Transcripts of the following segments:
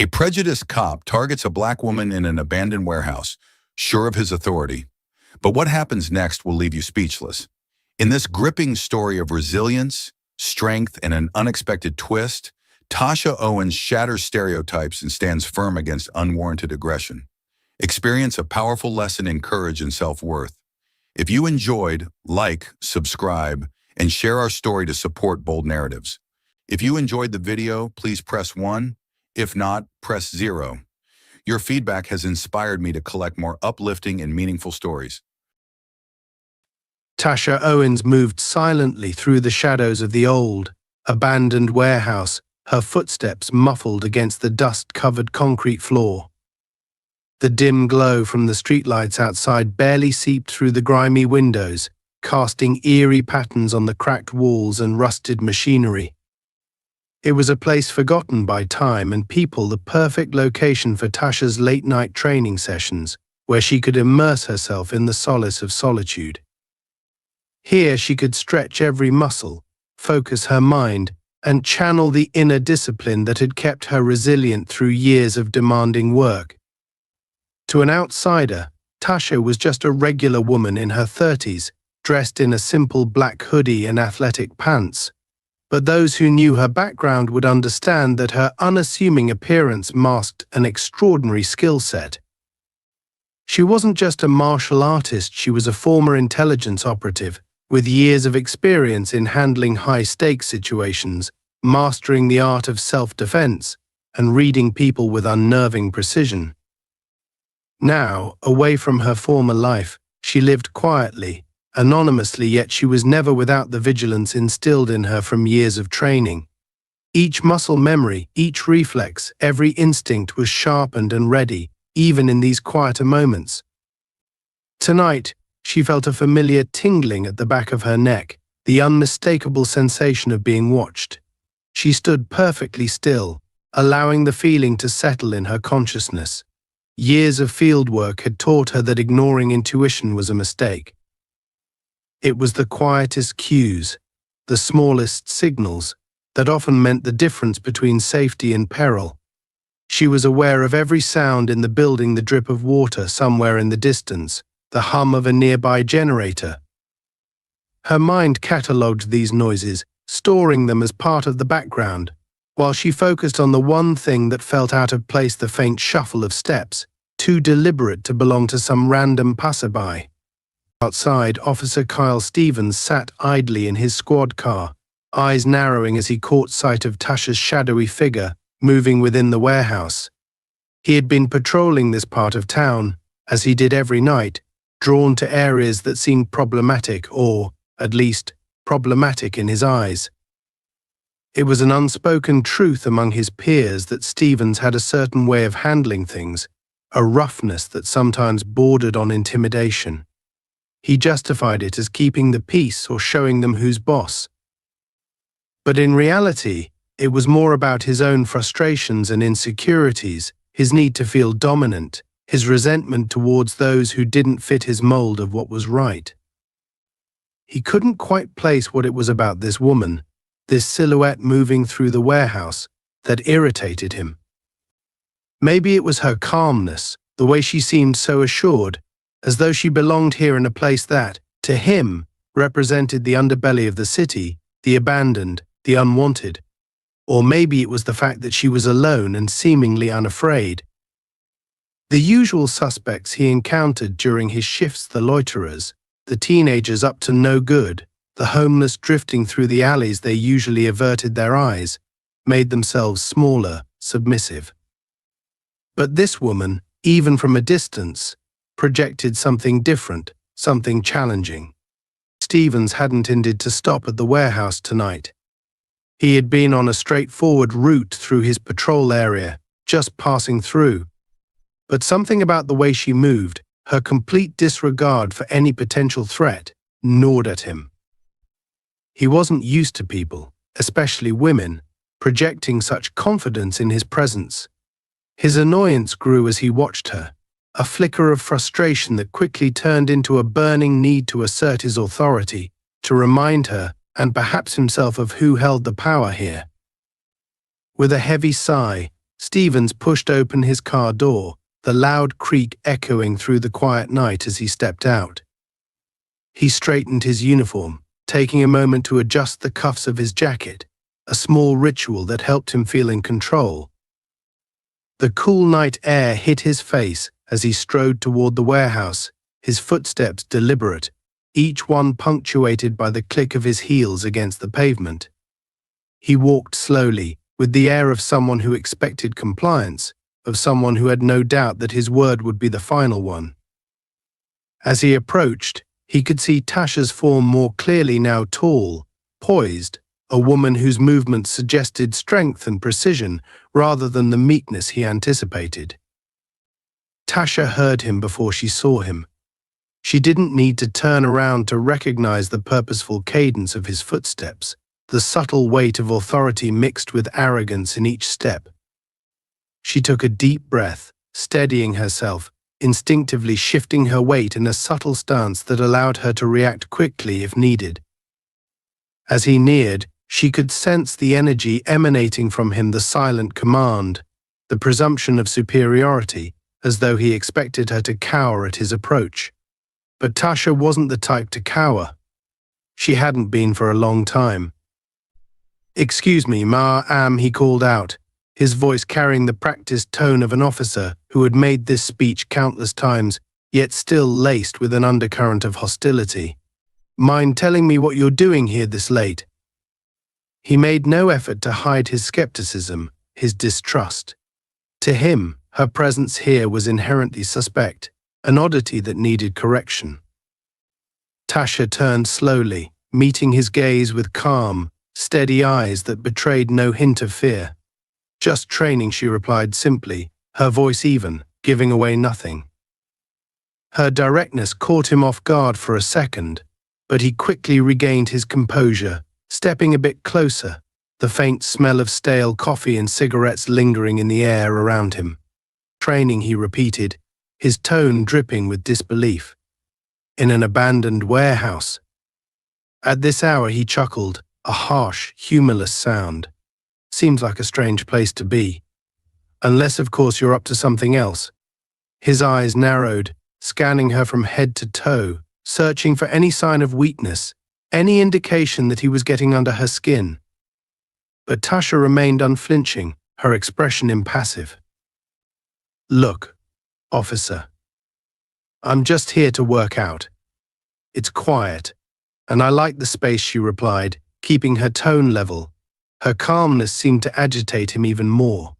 A prejudiced cop targets a black woman in an abandoned warehouse, sure of his authority. But what happens next will leave you speechless. In this gripping story of resilience, strength, and an unexpected twist, Tasha Owens shatters stereotypes and stands firm against unwarranted aggression. Experience a powerful lesson in courage and self-worth. If you enjoyed, like, subscribe, and share our story to support bold narratives. If you enjoyed the video, please press 1. If not, press 0. Your feedback has inspired me to collect more uplifting and meaningful stories. Tasha Owens moved silently through the shadows of the old, abandoned warehouse, her footsteps muffled against the dust-covered concrete floor. The dim glow from the streetlights outside barely seeped through the grimy windows, casting eerie patterns on the cracked walls and rusted machinery. It was a place forgotten by time and people, the perfect location for Tasha's late-night training sessions, where she could immerse herself in the solace of solitude. Here she could stretch every muscle, focus her mind, and channel the inner discipline that had kept her resilient through years of demanding work. To an outsider, Tasha was just a regular woman in her 30s, dressed in a simple black hoodie and athletic pants. But those who knew her background would understand that her unassuming appearance masked an extraordinary skill set. She wasn't just a martial artist, she was a former intelligence operative, with years of experience in handling high-stakes situations, mastering the art of self-defense, and reading people with unnerving precision. Now, away from her former life, she lived quietly, anonymously, yet she was never without the vigilance instilled in her from years of training. Each muscle memory, each reflex, every instinct was sharpened and ready, even in these quieter moments. Tonight, she felt a familiar tingling at the back of her neck, the unmistakable sensation of being watched. She stood perfectly still, allowing the feeling to settle in her consciousness. Years of fieldwork had taught her that ignoring intuition was a mistake. It was the quietest cues, the smallest signals, that often meant the difference between safety and peril. She was aware of every sound in the building, the drip of water somewhere in the distance, the hum of a nearby generator. Her mind catalogued these noises, storing them as part of the background, while she focused on the one thing that felt out of place, the faint shuffle of steps, too deliberate to belong to some random passerby. Outside, Officer Kyle Stevens sat idly in his squad car, eyes narrowing as he caught sight of Tasha's shadowy figure moving within the warehouse. He had been patrolling this part of town, as he did every night, drawn to areas that seemed problematic, or, at least, problematic in his eyes. It was an unspoken truth among his peers that Stevens had a certain way of handling things, a roughness that sometimes bordered on intimidation. He justified it as keeping the peace or showing them who's boss. But in reality, it was more about his own frustrations and insecurities, his need to feel dominant, his resentment towards those who didn't fit his mold of what was right. He couldn't quite place what it was about this woman, this silhouette moving through the warehouse, that irritated him. Maybe it was her calmness, the way she seemed so assured, as though she belonged here in a place that, to him, represented the underbelly of the city, the abandoned, the unwanted. Or maybe it was the fact that she was alone and seemingly unafraid. The usual suspects he encountered during his shifts, the loiterers, the teenagers up to no good, the homeless drifting through the alleys they usually averted their eyes, made themselves smaller, submissive. But this woman, even from a distance, projected something different, something challenging. Stevens hadn't intended to stop at the warehouse tonight. He had been on a straightforward route through his patrol area, just passing through. But something about the way she moved, her complete disregard for any potential threat, gnawed at him. He wasn't used to people, especially women, projecting such confidence in his presence. His annoyance grew as he watched her, a flicker of frustration that quickly turned into a burning need to assert his authority, to remind her, and perhaps himself, of who held the power here. With a heavy sigh, Stevens pushed open his car door, the loud creak echoing through the quiet night as he stepped out. He straightened his uniform, taking a moment to adjust the cuffs of his jacket, a small ritual that helped him feel in control. The cool night air hit his face as he strode toward the warehouse, his footsteps deliberate, each one punctuated by the click of his heels against the pavement. He walked slowly, with the air of someone who expected compliance, of someone who had no doubt that his word would be the final one. As he approached, he could see Tasha's form more clearly now, tall, poised, a woman whose movements suggested strength and precision rather than the meekness he anticipated. Tasha heard him before she saw him. She didn't need to turn around to recognize the purposeful cadence of his footsteps, the subtle weight of authority mixed with arrogance in each step. She took a deep breath, steadying herself, instinctively shifting her weight in a subtle stance that allowed her to react quickly if needed. As he neared, she could sense the energy emanating from him, the silent command, the presumption of superiority, as though he expected her to cower at his approach. But Tasha wasn't the type to cower. She hadn't been for a long time. "Excuse me, ma'am," he called out, his voice carrying the practiced tone of an officer who had made this speech countless times, yet still laced with an undercurrent of hostility. "Mind telling me what you're doing here this late?" He made no effort to hide his skepticism, his distrust. To him, her presence here was inherently suspect, an oddity that needed correction. Tasha turned slowly, meeting his gaze with calm, steady eyes that betrayed no hint of fear. "Just training," she replied simply, her voice even, giving away nothing. Her directness caught him off guard for a second, but he quickly regained his composure, stepping a bit closer, the faint smell of stale coffee and cigarettes lingering in the air around him. "Training," he repeated, his tone dripping with disbelief. "In an abandoned warehouse." At this hour he chuckled, a harsh, humorless sound. "Seems like a strange place to be. Unless, of course, you're up to something else." His eyes narrowed, scanning her from head to toe, searching for any sign of weakness, any indication that he was getting under her skin. But Tasha remained unflinching, her expression impassive. "Look, officer, I'm just here to work out. It's quiet, and I like the space," she replied, keeping her tone level. Her calmness seemed to agitate him even more.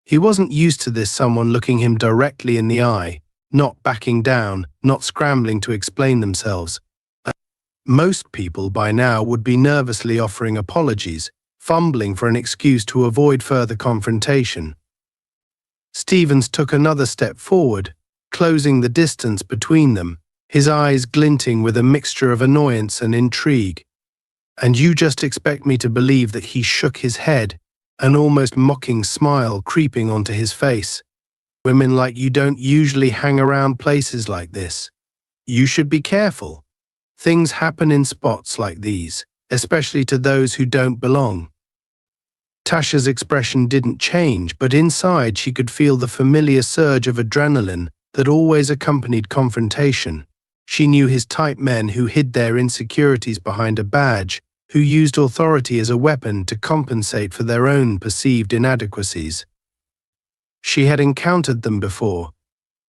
He wasn't used to this, someone looking him directly in the eye, not backing down, not scrambling to explain themselves. Most people by now would be nervously offering apologies, fumbling for an excuse to avoid further confrontation. Stevens took another step forward, closing the distance between them, his eyes glinting with a mixture of annoyance and intrigue. "And you just expect me to believe that?" He shook his head, an almost mocking smile creeping onto his face. "Women like you don't usually hang around places like this. You should be careful. Things happen in spots like these, especially to those who don't belong." Tasha's expression didn't change, but inside she could feel the familiar surge of adrenaline that always accompanied confrontation. She knew his type: men who hid their insecurities behind a badge, who used authority as a weapon to compensate for their own perceived inadequacies. She had encountered them before,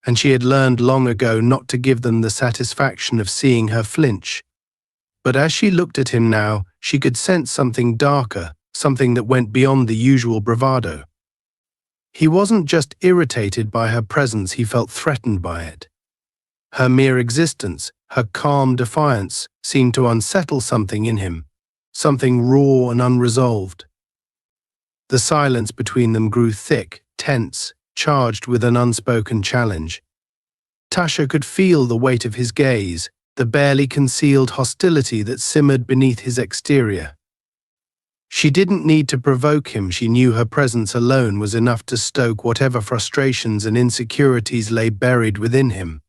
and she had learned long ago not to give them the satisfaction of seeing her flinch. But as she looked at him now, she could sense something darker, something that went beyond the usual bravado. He wasn't just irritated by her presence, he felt threatened by it. Her mere existence, her calm defiance, seemed to unsettle something in him, something raw and unresolved. The silence between them grew thick, tense, charged with an unspoken challenge. Tasha could feel the weight of his gaze, the barely concealed hostility that simmered beneath his exterior. She didn't need to provoke him. She knew her presence alone was enough to stoke whatever frustrations and insecurities lay buried within him.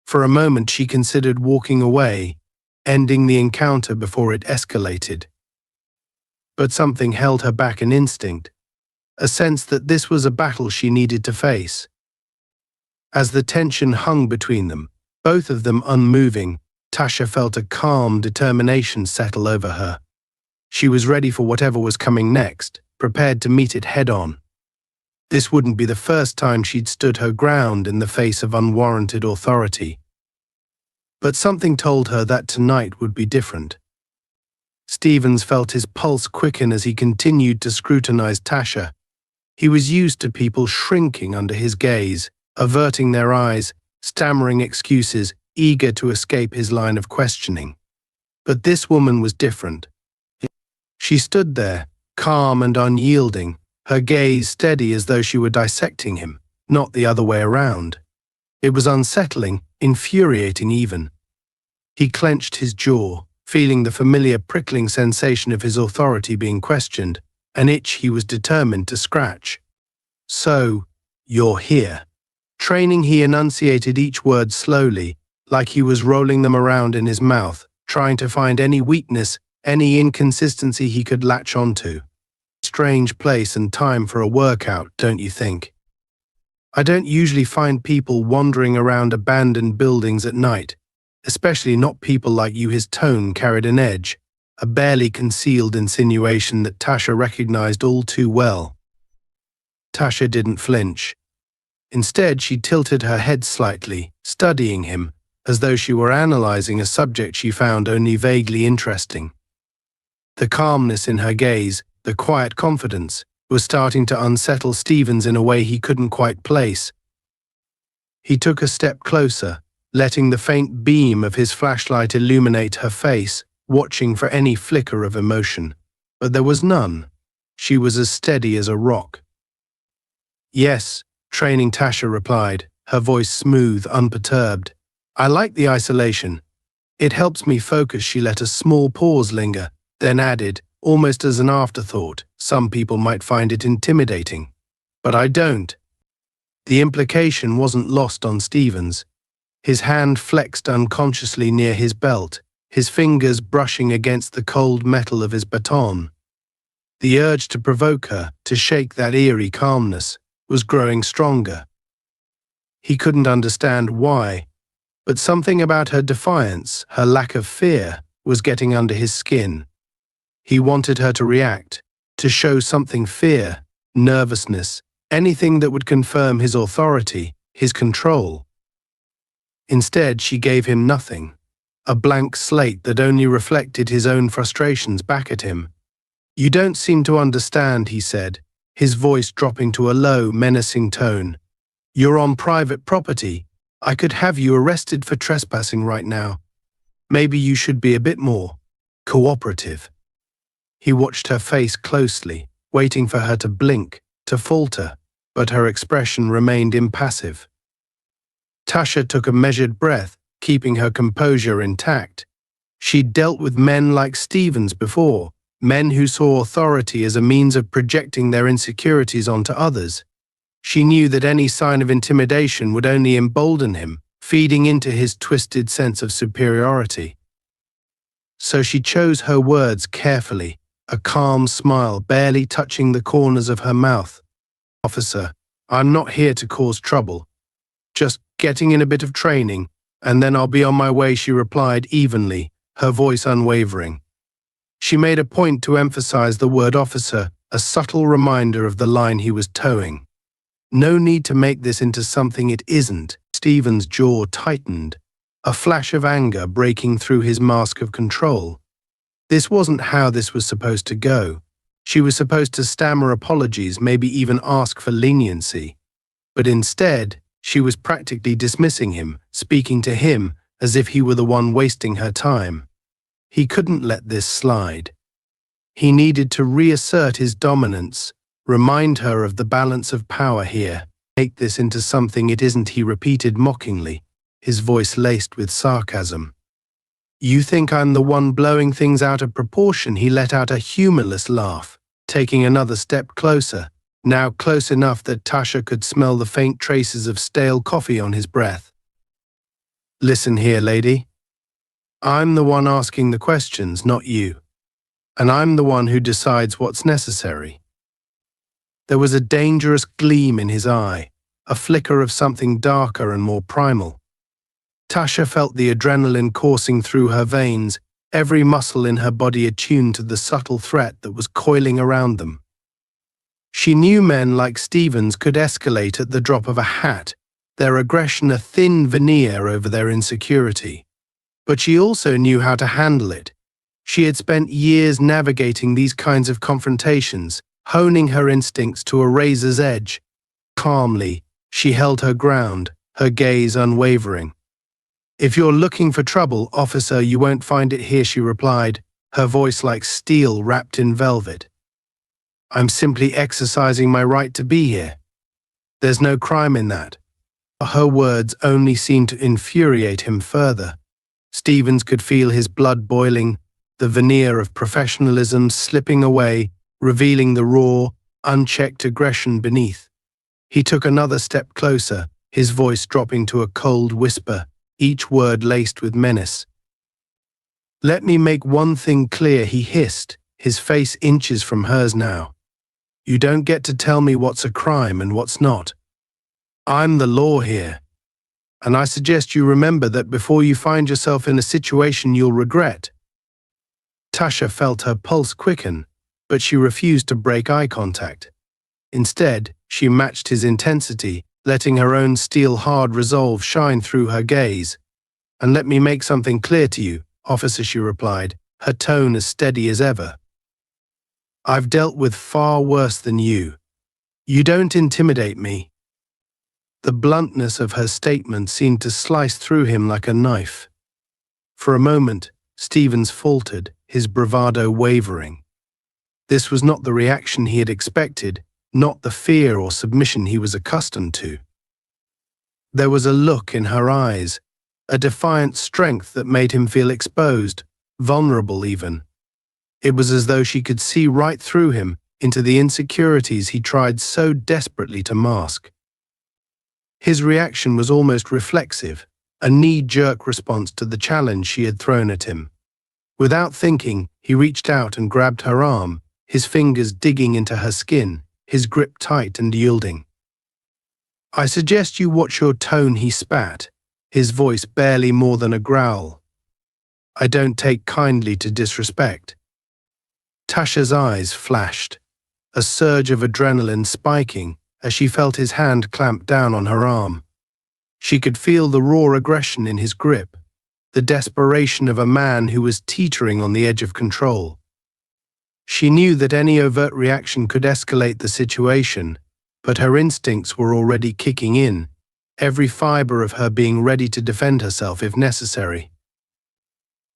For a moment she considered walking away, ending the encounter before it escalated. But something held her back, an instinct, a sense that this was a battle she needed to face. As the tension hung between them, both of them unmoving, Tasha felt a calm determination settle over her. She was ready for whatever was coming next, prepared to meet it head-on. This wouldn't be the first time she'd stood her ground in the face of unwarranted authority. But something told her that tonight would be different. Stevens felt his pulse quicken as he continued to scrutinize Tasha. He was used to people shrinking under his gaze, averting their eyes, stammering excuses, eager to escape his line of questioning. But this woman was different. She stood there, calm and unyielding, her gaze steady as though she were dissecting him, not the other way around. It was unsettling, infuriating even. He clenched his jaw, feeling the familiar prickling sensation of his authority being questioned, an itch he was determined to scratch. "So, you're here." Training, he enunciated each word slowly, like he was rolling them around in his mouth, trying to find any weakness, any inconsistency he could latch onto. Strange place and time for a workout, don't you think? I don't usually find people wandering around abandoned buildings at night, especially not people like you. His tone carried an edge, a barely concealed insinuation that Tasha recognized all too well. Tasha didn't flinch. Instead, she tilted her head slightly, studying him, as though she were analyzing a subject she found only vaguely interesting. The calmness in her gaze, the quiet confidence, was starting to unsettle Stevens in a way he couldn't quite place. He took a step closer, letting the faint beam of his flashlight illuminate her face, watching for any flicker of emotion. But there was none. She was as steady as a rock. "Yes," training Tasha replied, her voice smooth, unperturbed. "I like the isolation. It helps me focus." She let a small pause linger, then added, almost as an afterthought, "Some people might find it intimidating. But I don't." The implication wasn't lost on Stevens. His hand flexed unconsciously near his belt, his fingers brushing against the cold metal of his baton. The urge to provoke her, to shake that eerie calmness, was growing stronger. He couldn't understand why, but something about her defiance, her lack of fear, was getting under his skin. He wanted her to react, to show something: fear, nervousness, anything that would confirm his authority, his control. Instead, she gave him nothing, a blank slate that only reflected his own frustrations back at him. "You don't seem to understand," he said, his voice dropping to a low, menacing tone. "You're on private property. I could have you arrested for trespassing right now. Maybe you should be a bit more cooperative." He watched her face closely, waiting for her to blink, to falter, but her expression remained impassive. Tasha took a measured breath, keeping her composure intact. She'd dealt with men like Stevens before, men who saw authority as a means of projecting their insecurities onto others. She knew that any sign of intimidation would only embolden him, feeding into his twisted sense of superiority. So she chose her words carefully, a calm smile barely touching the corners of her mouth. "Officer, I'm not here to cause trouble. Just getting in a bit of training, and then I'll be on my way," she replied evenly, her voice unwavering. She made a point to emphasize the word officer, a subtle reminder of the line he was towing. No need to make this into something it isn't. Stevens' jaw tightened, a flash of anger breaking through his mask of control. This wasn't how this was supposed to go. She was supposed to stammer apologies, maybe even ask for leniency. But instead, she was practically dismissing him, speaking to him as if he were the one wasting her time. He couldn't let this slide. He needed to reassert his dominance, remind her of the balance of power here. "Make this into something it isn't," he repeated mockingly, his voice laced with sarcasm. "You think I'm the one blowing things out of proportion?" He let out a humorless laugh, taking another step closer, now close enough that Tasha could smell the faint traces of stale coffee on his breath. "Listen here, lady. I'm the one asking the questions, not you. And I'm the one who decides what's necessary. There was a dangerous gleam in his eye, a flicker of something darker and more primal. Tasha felt the adrenaline coursing through her veins, every muscle in her body attuned to the subtle threat that was coiling around them. She knew men like Stevens could escalate at the drop of a hat, their aggression a thin veneer over their insecurity. But she also knew how to handle it. She had spent years navigating these kinds of confrontations, honing her instincts to a razor's edge. Calmly, she held her ground, her gaze unwavering. "If you're looking for trouble, officer, you won't find it here," she replied, her voice like steel wrapped in velvet. "I'm simply exercising my right to be here. There's no crime in that." Her words only seemed to infuriate him further. Stevens could feel his blood boiling, the veneer of professionalism slipping away, revealing the raw, unchecked aggression beneath. He took another step closer, his voice dropping to a cold whisper, each word laced with menace. "Let me make one thing clear," he hissed, his face inches from hers now. "You don't get to tell me what's a crime and what's not. I'm the law here. And I suggest you remember that before you find yourself in a situation you'll regret." Tasha felt her pulse quicken, but she refused to break eye contact. Instead, she matched his intensity, letting her own steel-hard resolve shine through her gaze. "And let me make something clear to you, officer," she replied, her tone as steady as ever. "I've dealt with far worse than you. You don't intimidate me." The bluntness of her statement seemed to slice through him like a knife. For a moment, Stevens faltered, his bravado wavering. This was not the reaction he had expected, not the fear or submission he was accustomed to. There was a look in her eyes, a defiant strength that made him feel exposed, vulnerable even. It was as though she could see right through him, into the insecurities he tried so desperately to mask. His reaction was almost reflexive, a knee-jerk response to the challenge she had thrown at him. Without thinking, he reached out and grabbed her arm, his fingers digging into her skin, his grip tight and yielding. "I suggest you watch your tone," he spat, his voice barely more than a growl. "I don't take kindly to disrespect." Tasha's eyes flashed, a surge of adrenaline spiking as she felt his hand clamp down on her arm. She could feel the raw aggression in his grip, the desperation of a man who was teetering on the edge of control. She knew that any overt reaction could escalate the situation, but her instincts were already kicking in, every fiber of her being ready to defend herself if necessary.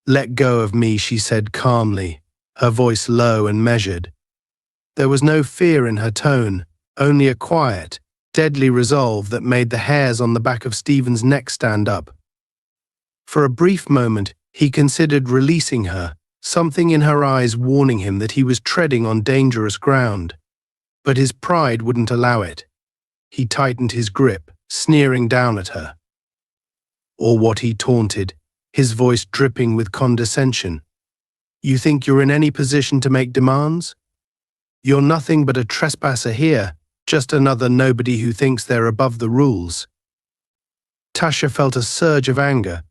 "Let go of me," she said calmly, her voice low and measured. There was no fear in her tone, only a quiet, deadly resolve that made the hairs on the back of Stevens' neck stand up. For a brief moment, he considered releasing her, something in her eyes warning him that he was treading on dangerous ground. But his pride wouldn't allow it. He tightened his grip, sneering down at her. "Or what," he taunted, his voice dripping with condescension. "You think you're in any position to make demands? You're nothing but a trespasser here, just another nobody who thinks they're above the rules." Tasha felt a surge of anger,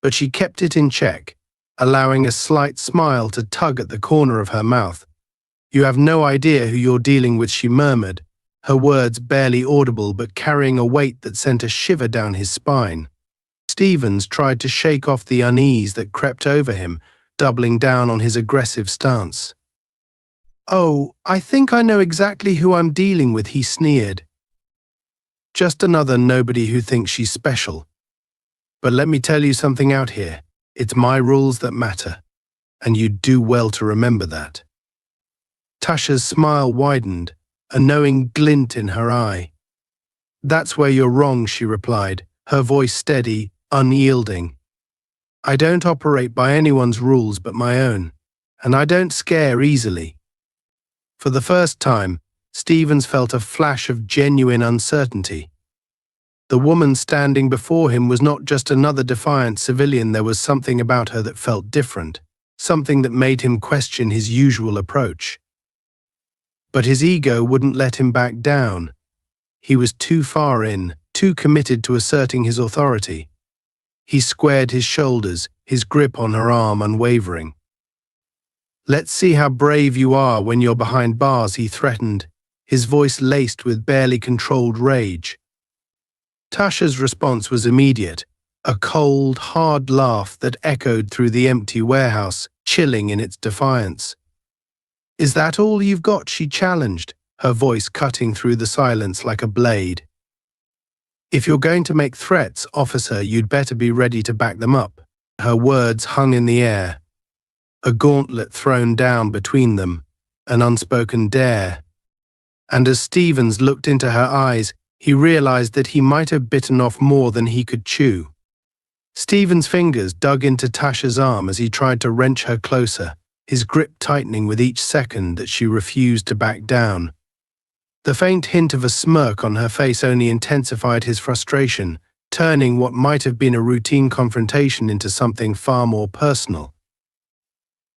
but she kept it in check, allowing a slight smile to tug at the corner of her mouth. "You have no idea who you're dealing with," she murmured, her words barely audible but carrying a weight that sent a shiver down his spine. Stevens tried to shake off the unease that crept over him, doubling down on his aggressive stance. "Oh, I think I know exactly who I'm dealing with," he sneered. "Just another nobody who thinks she's special. But let me tell you something out here. It's my rules that matter, and you'd do well to remember that." Tasha's smile widened, a knowing glint in her eye. "That's where you're wrong," she replied, her voice steady, unyielding. "I don't operate by anyone's rules but my own, and I don't scare easily." For the first time, Stevens felt a flash of genuine uncertainty. The woman standing before him was not just another defiant civilian. There was something about her that felt different, something that made him question his usual approach. But his ego wouldn't let him back down. He was too far in, too committed to asserting his authority. He squared his shoulders, his grip on her arm unwavering. "Let's see how brave you are when you're behind bars," he threatened, his voice laced with barely controlled rage. Tasha's response was immediate, a cold, hard laugh that echoed through the empty warehouse, chilling in its defiance. "Is that all you've got?" she challenged, her voice cutting through the silence like a blade. "If you're going to make threats, officer, you'd better be ready to back them up." Her words hung in the air, a gauntlet thrown down between them, an unspoken dare. And as Stevens looked into her eyes, he realized that he might have bitten off more than he could chew. Stevens' fingers dug into Tasha's arm as he tried to wrench her closer, his grip tightening with each second that she refused to back down. The faint hint of a smirk on her face only intensified his frustration, turning what might have been a routine confrontation into something far more personal.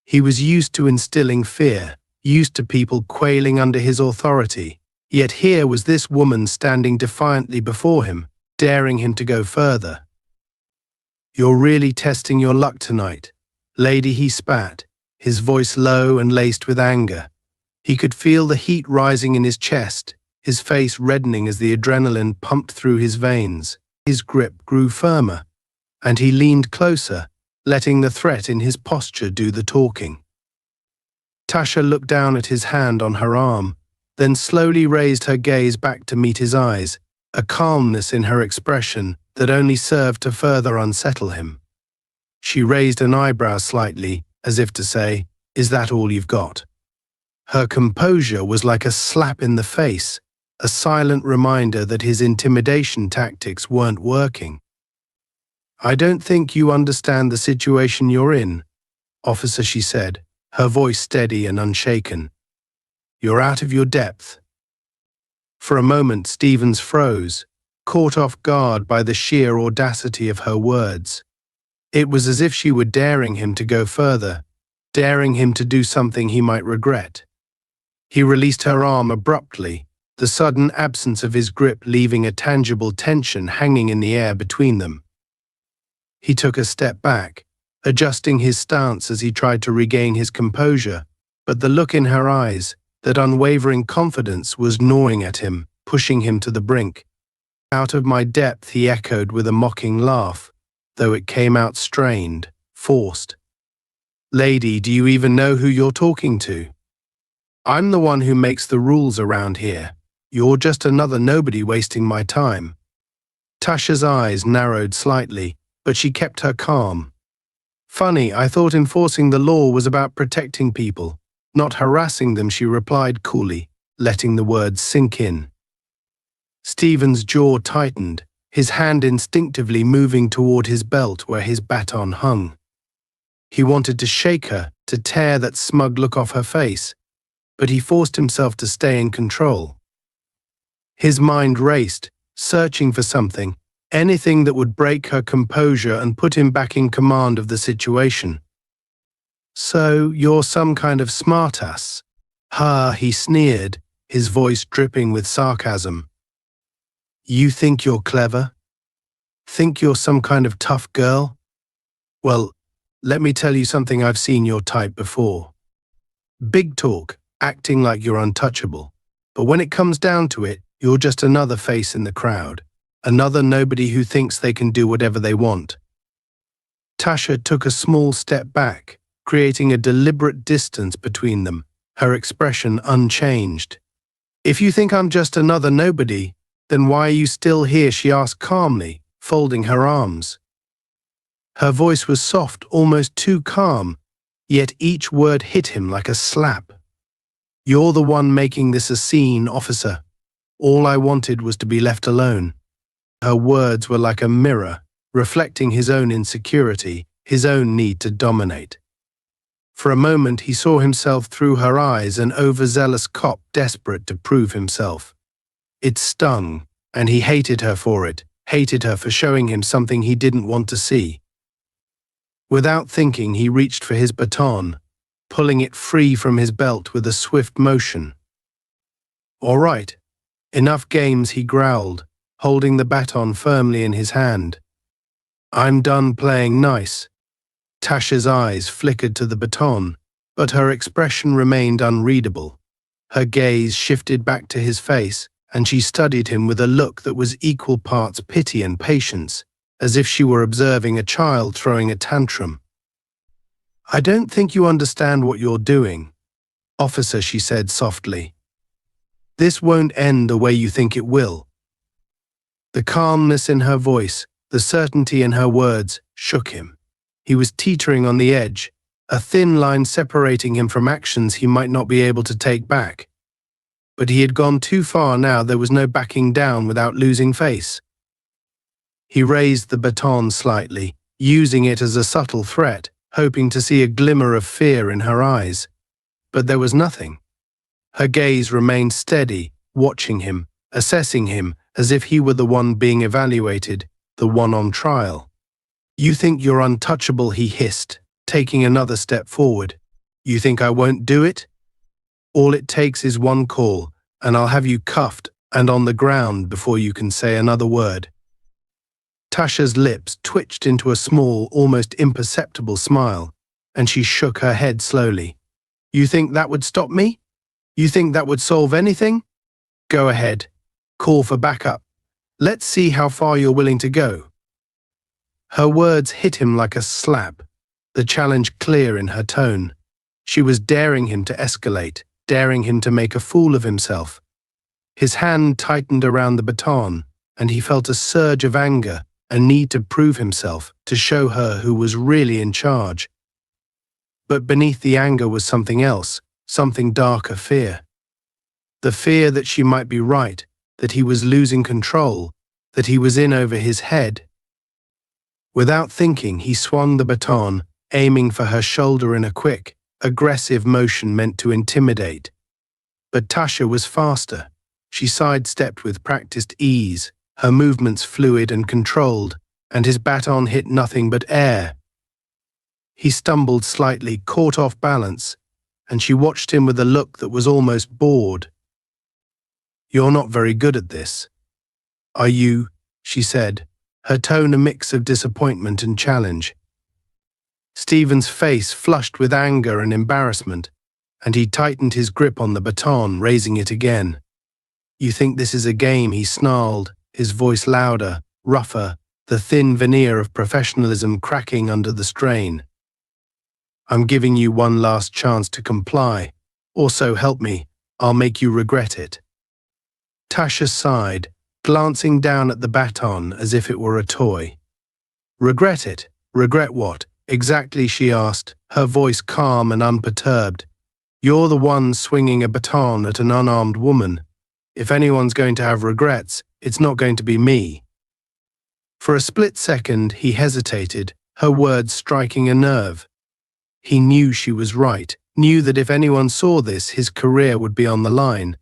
He was used to instilling fear, used to people quailing under his authority, yet here was this woman standing defiantly before him, daring him to go further. "You're really testing your luck tonight, lady," he spat, his voice low and laced with anger. He could feel the heat rising in his chest, his face reddening as the adrenaline pumped through his veins. His grip grew firmer, and he leaned closer, letting the threat in his posture do the talking. Tasha looked down at his hand on her arm, then slowly raised her gaze back to meet his eyes, a calmness in her expression that only served to further unsettle him. She raised an eyebrow slightly, as if to say, "Is that all you've got?" Her composure was like a slap in the face, a silent reminder that his intimidation tactics weren't working. "I don't think you understand the situation you're in, officer," she said, her voice steady and unshaken. "You're out of your depth." For a moment Stevens froze, caught off guard by the sheer audacity of her words. It was as if she were daring him to go further, daring him to do something he might regret. He released her arm abruptly, the sudden absence of his grip leaving a tangible tension hanging in the air between them. He took a step back, adjusting his stance as he tried to regain his composure, but the look in her eyes, that unwavering confidence, was gnawing at him, pushing him to the brink. "Out of my depth," he echoed with a mocking laugh, though it came out strained, forced. "Lady, do you even know who you're talking to? I'm the one who makes the rules around here. You're just another nobody wasting my time." Tasha's eyes narrowed slightly, but she kept her calm. "Funny, I thought enforcing the law was about protecting people, not harassing them," she replied coolly, letting the words sink in. Stephen's jaw tightened, his hand instinctively moving toward his belt where his baton hung. He wanted to shake her, to tear that smug look off her face, but he forced himself to stay in control. His mind raced, searching for something, anything that would break her composure and put him back in command of the situation. "So, you're some kind of smartass?" "Ha," he sneered, his voice dripping with sarcasm. "You think you're clever? Think you're some kind of tough girl? Well, let me tell you something, I've seen your type before. Big talk, acting like you're untouchable. But when it comes down to it, you're just another face in the crowd, another nobody who thinks they can do whatever they want." Tasha took a small step back, creating a deliberate distance between them, her expression unchanged. "If you think I'm just another nobody, then why are you still here?" she asked calmly, folding her arms. Her voice was soft, almost too calm, yet each word hit him like a slap. "You're the one making this a scene, officer. All I wanted was to be left alone." Her words were like a mirror, reflecting his own insecurity, his own need to dominate. For a moment he saw himself through her eyes, an overzealous cop desperate to prove himself. It stung, and he hated her for it, hated her for showing him something he didn't want to see. Without thinking, he reached for his baton, pulling it free from his belt with a swift motion. All right. Enough games, he growled, holding the baton firmly in his hand. I'm done playing nice. Tasha's eyes flickered to the baton, but her expression remained unreadable. Her gaze shifted back to his face, and she studied him with a look that was equal parts pity and patience, as if she were observing a child throwing a tantrum. I don't think you understand what you're doing, officer, she said softly. This won't end the way you think it will. The calmness in her voice, the certainty in her words, shook him. He was teetering on the edge, a thin line separating him from actions he might not be able to take back. But he had gone too far now. There was no backing down without losing face. He raised the baton slightly, using it as a subtle threat, hoping to see a glimmer of fear in her eyes. But there was nothing. Her gaze remained steady, watching him, assessing him, as if he were the one being evaluated, the one on trial. You think you're untouchable, he hissed, taking another step forward. You think I won't do it? All it takes is one call, and I'll have you cuffed and on the ground before you can say another word. Tasha's lips twitched into a small, almost imperceptible smile, and she shook her head slowly. You think that would stop me? You think that would solve anything? Go ahead. Call for backup. Let's see how far you're willing to go. Her words hit him like a slap, the challenge clear in her tone. She was daring him to escalate, daring him to make a fool of himself. His hand tightened around the baton, and he felt a surge of anger, a need to prove himself, to show her who was really in charge. But beneath the anger was something else, something darker, fear. The fear that she might be right, that he was losing control, that he was in over his head. Without thinking, he swung the baton, aiming for her shoulder in a quick, aggressive motion meant to intimidate. But Tasha was faster. She sidestepped with practiced ease, her movements fluid and controlled, and his baton hit nothing but air. He stumbled slightly, caught off balance, and she watched him with a look that was almost bored. You're not very good at this. Are you? She said, her tone a mix of disappointment and challenge. Stephen's face flushed with anger and embarrassment, and he tightened his grip on the baton, raising it again. You think this is a game, he snarled, his voice louder, rougher, the thin veneer of professionalism cracking under the strain. I'm giving you one last chance to comply. Also, help me. I'll make you regret it. Tasha sighed, glancing down at the baton as if it were a toy. Regret it? Regret what? Exactly, she asked, her voice calm and unperturbed. You're the one swinging a baton at an unarmed woman. If anyone's going to have regrets, it's not going to be me. For a split second, he hesitated, her words striking a nerve. He knew she was right, knew that if anyone saw this, his career would be on the line.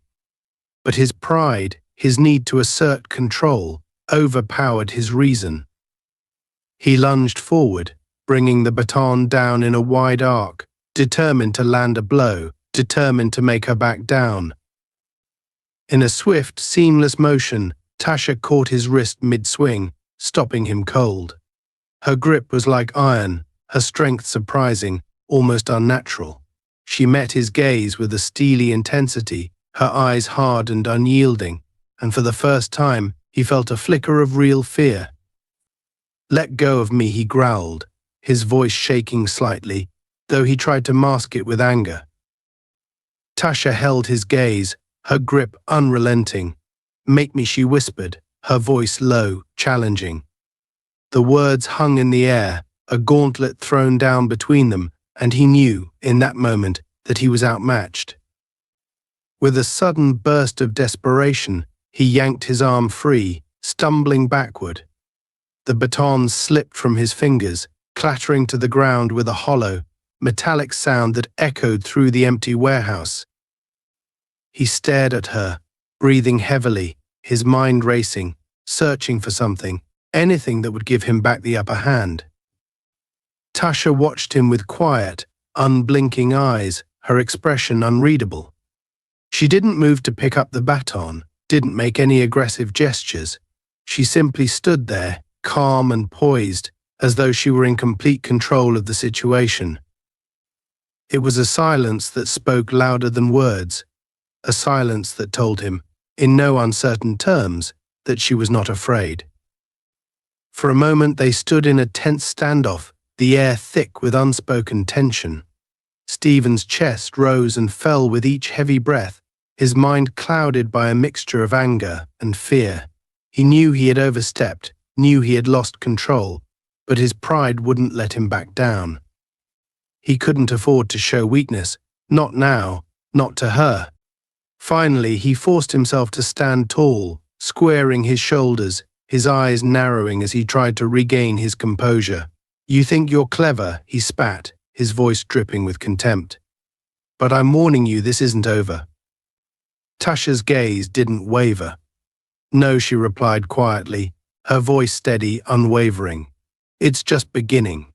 But his pride, his need to assert control, overpowered his reason. He lunged forward, bringing the baton down in a wide arc, determined to land a blow, determined to make her back down. In a swift, seamless motion, Tasha caught his wrist mid-swing, stopping him cold. Her grip was like iron, her strength surprising, almost unnatural. She met his gaze with a steely intensity, her eyes hard and unyielding, and for the first time, he felt a flicker of real fear. Let go of me, he growled, his voice shaking slightly, though he tried to mask it with anger. Tasha held his gaze, her grip unrelenting. Make me, she whispered, her voice low, challenging. The words hung in the air, a gauntlet thrown down between them, and he knew, in that moment, that he was outmatched. With a sudden burst of desperation, he yanked his arm free, stumbling backward. The baton slipped from his fingers, clattering to the ground with a hollow, metallic sound that echoed through the empty warehouse. He stared at her, breathing heavily, his mind racing, searching for something, anything that would give him back the upper hand. Tasha watched him with quiet, unblinking eyes, her expression unreadable. She didn't move to pick up the baton, didn't make any aggressive gestures. She simply stood there, calm and poised, as though she were in complete control of the situation. It was a silence that spoke louder than words, a silence that told him, in no uncertain terms, that she was not afraid. For a moment they stood in a tense standoff, the air thick with unspoken tension. Stephen's chest rose and fell with each heavy breath, his mind clouded by a mixture of anger and fear. He knew he had overstepped, knew he had lost control, but his pride wouldn't let him back down. He couldn't afford to show weakness, not now, not to her. Finally, he forced himself to stand tall, squaring his shoulders, his eyes narrowing as he tried to regain his composure. "You think you're clever," he spat, his voice dripping with contempt. "But I'm warning you, this isn't over." Tasha's gaze didn't waver. "No," she replied quietly, her voice steady, unwavering. "It's just beginning."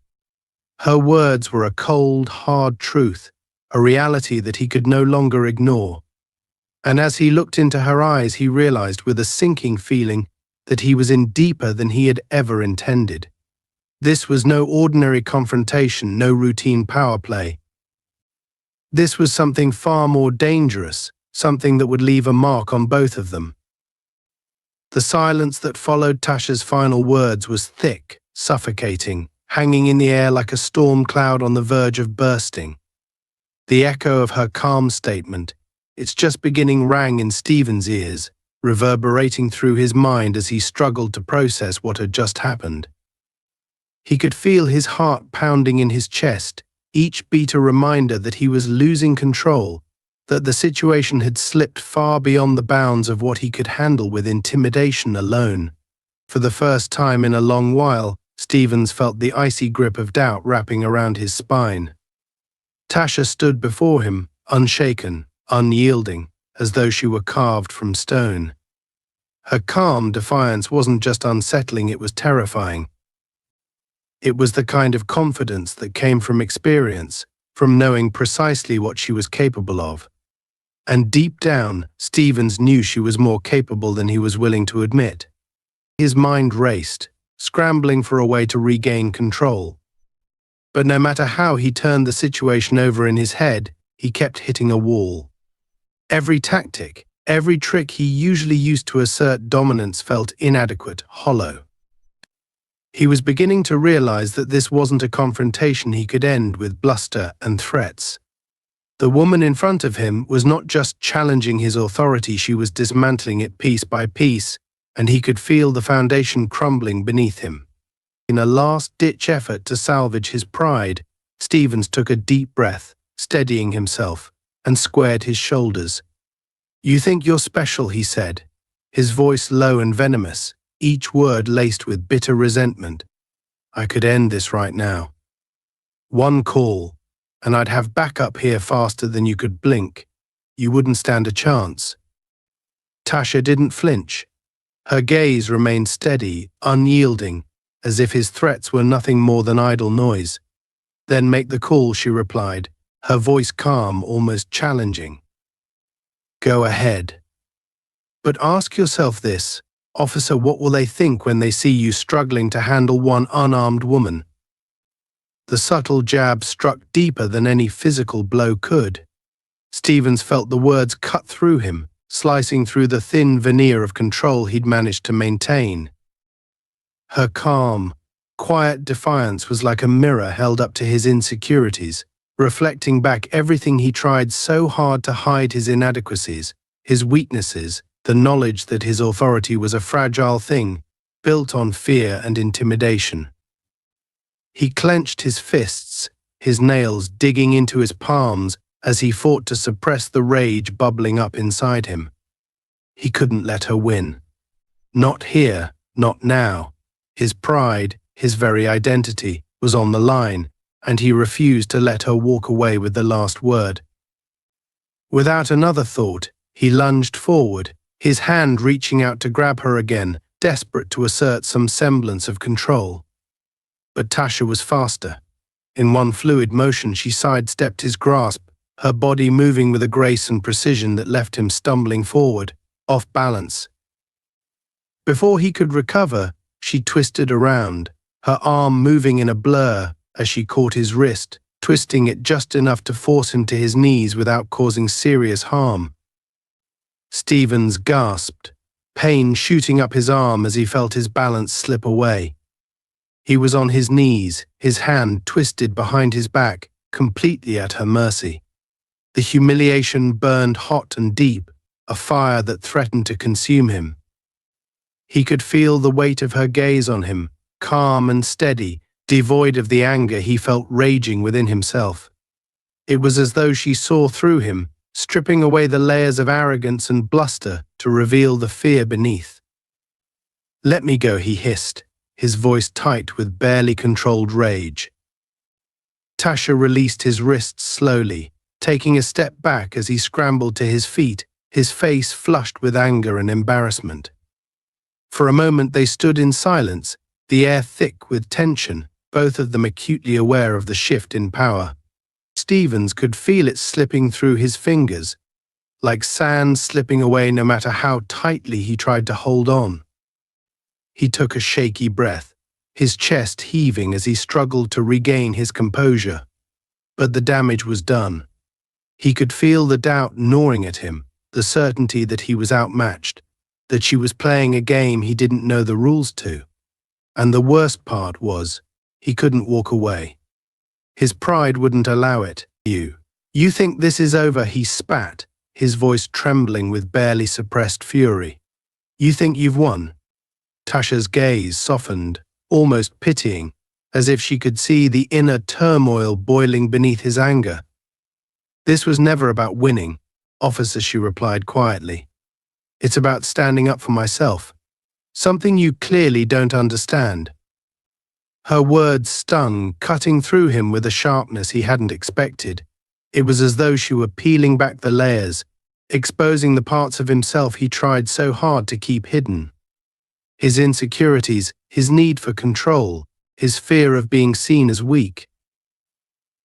Her words were a cold, hard truth, a reality that he could no longer ignore. And as he looked into her eyes, he realized with a sinking feeling that he was in deeper than he had ever intended. This was no ordinary confrontation, no routine power play. This was something far more dangerous, something that would leave a mark on both of them. The silence that followed Tasha's final words was thick, suffocating, hanging in the air like a storm cloud on the verge of bursting. The echo of her calm statement, "It's just beginning," rang in Stephen's ears, reverberating through his mind as he struggled to process what had just happened. He could feel his heart pounding in his chest, each beat a reminder that he was losing control, that the situation had slipped far beyond the bounds of what he could handle with intimidation alone. For the first time in a long while, Stevens felt the icy grip of doubt wrapping around his spine. Tasha stood before him, unshaken, unyielding, as though she were carved from stone. Her calm defiance wasn't just unsettling, it was terrifying. It was the kind of confidence that came from experience, from knowing precisely what she was capable of. And deep down, Stevens knew she was more capable than he was willing to admit. His mind raced, scrambling for a way to regain control. But no matter how he turned the situation over in his head, he kept hitting a wall. Every tactic, every trick he usually used to assert dominance felt inadequate, hollow. He was beginning to realize that this wasn't a confrontation he could end with bluster and threats. The woman in front of him was not just challenging his authority, she was dismantling it piece by piece, and he could feel the foundation crumbling beneath him. In a last-ditch effort to salvage his pride, Stevens took a deep breath, steadying himself, and squared his shoulders. "You think you're special," he said, his voice low and venomous, each word laced with bitter resentment. "I could end this right now. One call, and I'd have backup here faster than you could blink. You wouldn't stand a chance." Tasha didn't flinch. Her gaze remained steady, unyielding, as if his threats were nothing more than idle noise. "Then make the call," she replied, her voice calm, almost challenging. "Go ahead. But ask yourself this, officer, what will they think when they see you struggling to handle one unarmed woman?" The subtle jab struck deeper than any physical blow could. Stevens felt the words cut through him, slicing through the thin veneer of control he'd managed to maintain. Her calm, quiet defiance was like a mirror held up to his insecurities, reflecting back everything he tried so hard to hide: his inadequacies, his weaknesses, the knowledge that his authority was a fragile thing, built on fear and intimidation. He clenched his fists, his nails digging into his palms as he fought to suppress the rage bubbling up inside him. He couldn't let her win. Not here, not now. His pride, his very identity, was on the line, and he refused to let her walk away with the last word. Without another thought, he lunged forward, his hand reaching out to grab her again, desperate to assert some semblance of control. But Tasha was faster. In one fluid motion, she sidestepped his grasp, her body moving with a grace and precision that left him stumbling forward, off balance. Before he could recover, she twisted around, her arm moving in a blur as she caught his wrist, twisting it just enough to force him to his knees without causing serious harm. Stevens gasped, pain shooting up his arm as he felt his balance slip away. He was on his knees, his hand twisted behind his back, completely at her mercy. The humiliation burned hot and deep, a fire that threatened to consume him. He could feel the weight of her gaze on him, calm and steady, devoid of the anger he felt raging within himself. It was as though she saw through him, stripping away the layers of arrogance and bluster to reveal the fear beneath. "Let me go," he hissed, his voice tight with barely controlled rage. Tasha released his wrists slowly, taking a step back as he scrambled to his feet, his face flushed with anger and embarrassment. For a moment they stood in silence, the air thick with tension, both of them acutely aware of the shift in power. Stevens could feel it slipping through his fingers, like sand slipping away no matter how tightly he tried to hold on. He took a shaky breath, his chest heaving as he struggled to regain his composure. But the damage was done. He could feel the doubt gnawing at him, the certainty that he was outmatched, that she was playing a game he didn't know the rules to. And the worst part was, he couldn't walk away. His pride wouldn't allow it. You think this is over?" he spat, his voice trembling with barely suppressed fury. "You think you've won?" Tasha's gaze softened, almost pitying, as if she could see the inner turmoil boiling beneath his anger. "This was never about winning, officer," she replied quietly. "It's about standing up for myself. Something you clearly don't understand." Her words stung, cutting through him with a sharpness he hadn't expected. It was as though she were peeling back the layers, exposing the parts of himself he tried so hard to keep hidden. His insecurities, his need for control, his fear of being seen as weak.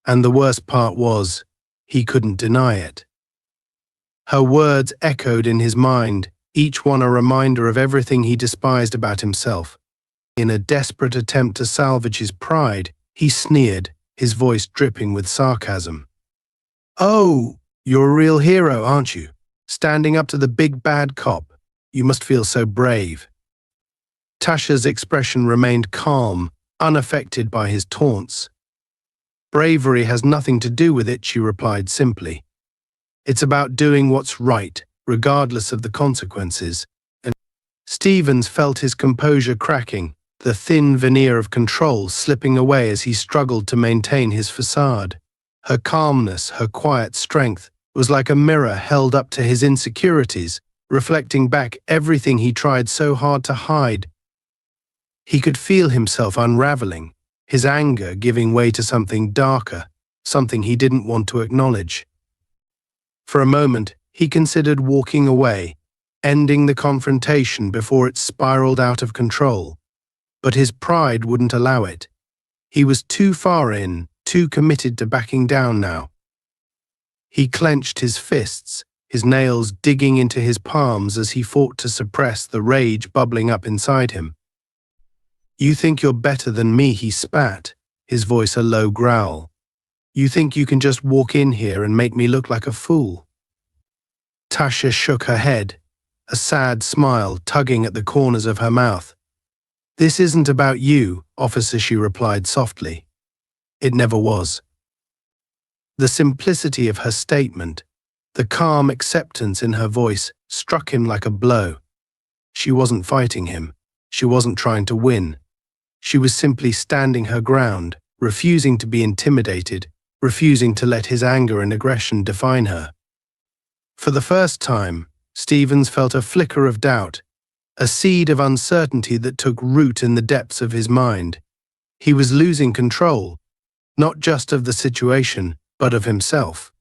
And the worst part was, he couldn't deny it. Her words echoed in his mind, each one a reminder of everything he despised about himself. In a desperate attempt to salvage his pride, he sneered, his voice dripping with sarcasm. "Oh, you're a real hero, aren't you? Standing up to the big bad cop. You must feel so brave." Tasha's expression remained calm, unaffected by his taunts. "Bravery has nothing to do with it," she replied simply. "It's about doing what's right, regardless of the consequences." And Stevens felt his composure cracking, the thin veneer of control slipping away as he struggled to maintain his facade. Her calmness, her quiet strength, was like a mirror held up to his insecurities, reflecting back everything he tried so hard to hide. He could feel himself unraveling, his anger giving way to something darker, something he didn't want to acknowledge. For a moment, he considered walking away, ending the confrontation before it spiraled out of control. But his pride wouldn't allow it. He was too far in, too committed to backing down now. He clenched his fists, his nails digging into his palms as he fought to suppress the rage bubbling up inside him. "You think you're better than me," he spat, his voice a low growl. "You think you can just walk in here and make me look like a fool?" Tasha shook her head, a sad smile tugging at the corners of her mouth. "This isn't about you, officer," she replied softly. It never was. The simplicity of her statement, the calm acceptance in her voice, struck him like a blow. She wasn't fighting him. She wasn't trying to win. She was simply standing her ground, refusing to be intimidated, refusing to let his anger and aggression define her. For the first time, Stevens felt a flicker of doubt, a seed of uncertainty that took root in the depths of his mind. He was losing control, not just of the situation, but of himself.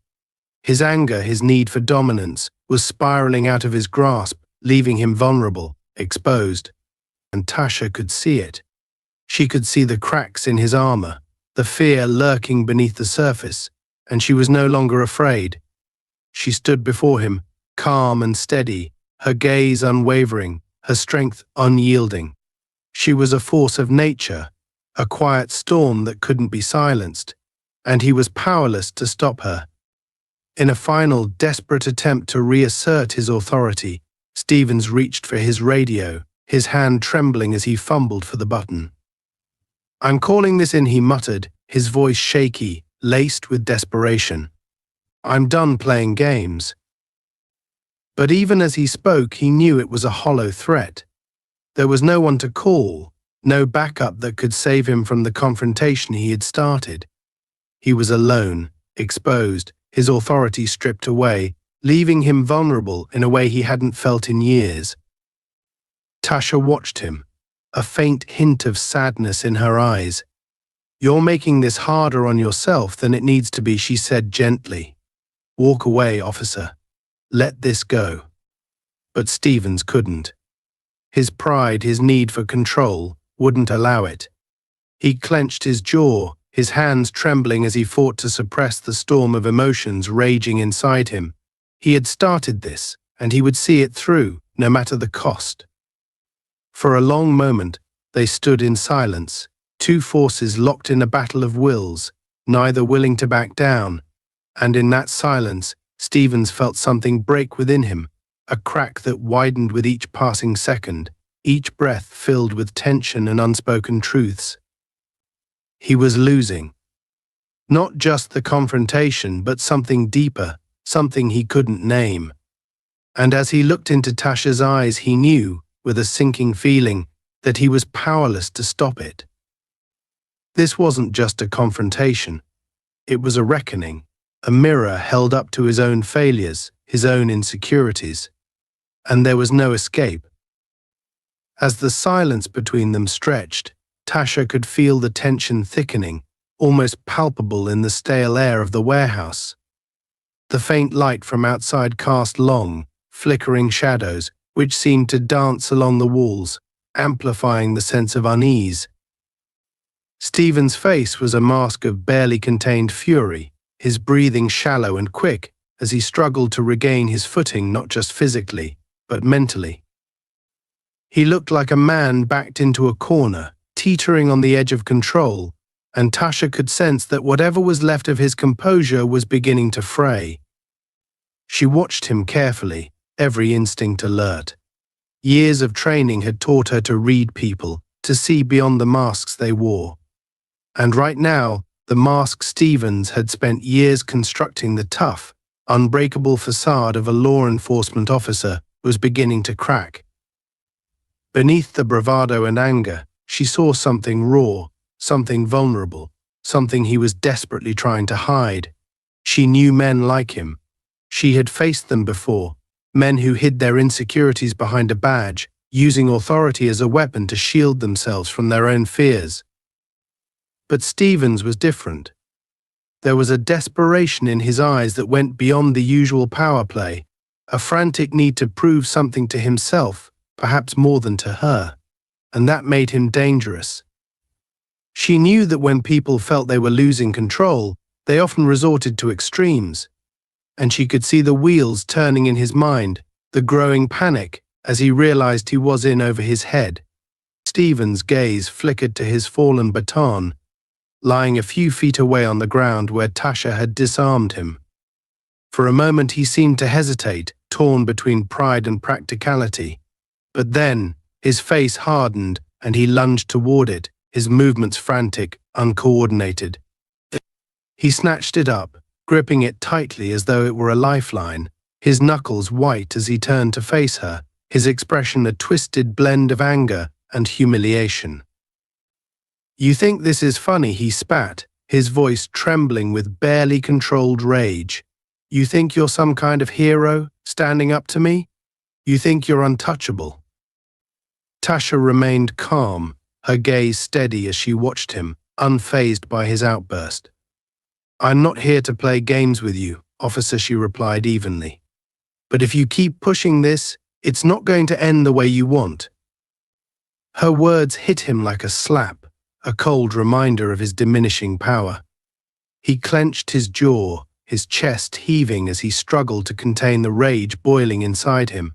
His anger, his need for dominance, was spiraling out of his grasp, leaving him vulnerable, exposed. And Tasha could see it. She could see the cracks in his armor, the fear lurking beneath the surface, and she was no longer afraid. She stood before him, calm and steady, her gaze unwavering, her strength unyielding. She was a force of nature, a quiet storm that couldn't be silenced, and he was powerless to stop her. In a final, desperate attempt to reassert his authority, Stevens reached for his radio, his hand trembling as he fumbled for the button. "I'm calling this in," he muttered, his voice shaky, laced with desperation. "I'm done playing games." But even as he spoke, he knew it was a hollow threat. There was no one to call, no backup that could save him from the confrontation he had started. He was alone, exposed, his authority stripped away, leaving him vulnerable in a way he hadn't felt in years. Tasha watched him, a faint hint of sadness in her eyes. "You're making this harder on yourself than it needs to be," she said gently. "Walk away, officer. Let this go." But Stevens couldn't. His pride, his need for control, wouldn't allow it. He clenched his jaw, his hands trembling as he fought to suppress the storm of emotions raging inside him. He had started this, and he would see it through, no matter the cost. For a long moment, they stood in silence, two forces locked in a battle of wills, neither willing to back down. And in that silence, Stevens felt something break within him, a crack that widened with each passing second, each breath filled with tension and unspoken truths. He was losing. Not just the confrontation, but something deeper, something he couldn't name. And as he looked into Tasha's eyes, he knew, with a sinking feeling, that he was powerless to stop it. This wasn't just a confrontation. It was a reckoning, a mirror held up to his own failures, his own insecurities. And there was no escape. As the silence between them stretched, Tasha could feel the tension thickening, almost palpable in the stale air of the warehouse. The faint light from outside cast long, flickering shadows, which seemed to dance along the walls, amplifying the sense of unease. Stevens' face was a mask of barely contained fury, his breathing shallow and quick as he struggled to regain his footing not just physically, but mentally. He looked like a man backed into a corner, teetering on the edge of control, and Tasha could sense that whatever was left of his composure was beginning to fray. She watched him carefully, every instinct alert. Years of training had taught her to read people, to see beyond the masks they wore. And right now, the mask Stevens had spent years constructing, the tough, unbreakable facade of a law enforcement officer, was beginning to crack. Beneath the bravado and anger, she saw something raw, something vulnerable, something he was desperately trying to hide. She knew men like him. She had faced them before, men who hid their insecurities behind a badge, using authority as a weapon to shield themselves from their own fears. But Stevens was different. There was a desperation in his eyes that went beyond the usual power play, a frantic need to prove something to himself, perhaps more than to her, and that made him dangerous. She knew that when people felt they were losing control, they often resorted to extremes, and she could see the wheels turning in his mind, the growing panic as he realized he was in over his head. Stevens' gaze flickered to his fallen baton, lying a few feet away on the ground where Tasha had disarmed him. For a moment he seemed to hesitate, torn between pride and practicality. But then, his face hardened and he lunged toward it, his movements frantic, uncoordinated. He snatched it up, gripping it tightly as though it were a lifeline, his knuckles white as he turned to face her, his expression a twisted blend of anger and humiliation. "You think this is funny?" he spat, his voice trembling with barely controlled rage. "You think you're some kind of hero, standing up to me? You think you're untouchable?" Tasha remained calm, her gaze steady as she watched him, unfazed by his outburst. "I'm not here to play games with you, officer," she replied evenly. "But if you keep pushing this, it's not going to end the way you want." Her words hit him like a slap, a cold reminder of his diminishing power. He clenched his jaw, his chest heaving as he struggled to contain the rage boiling inside him.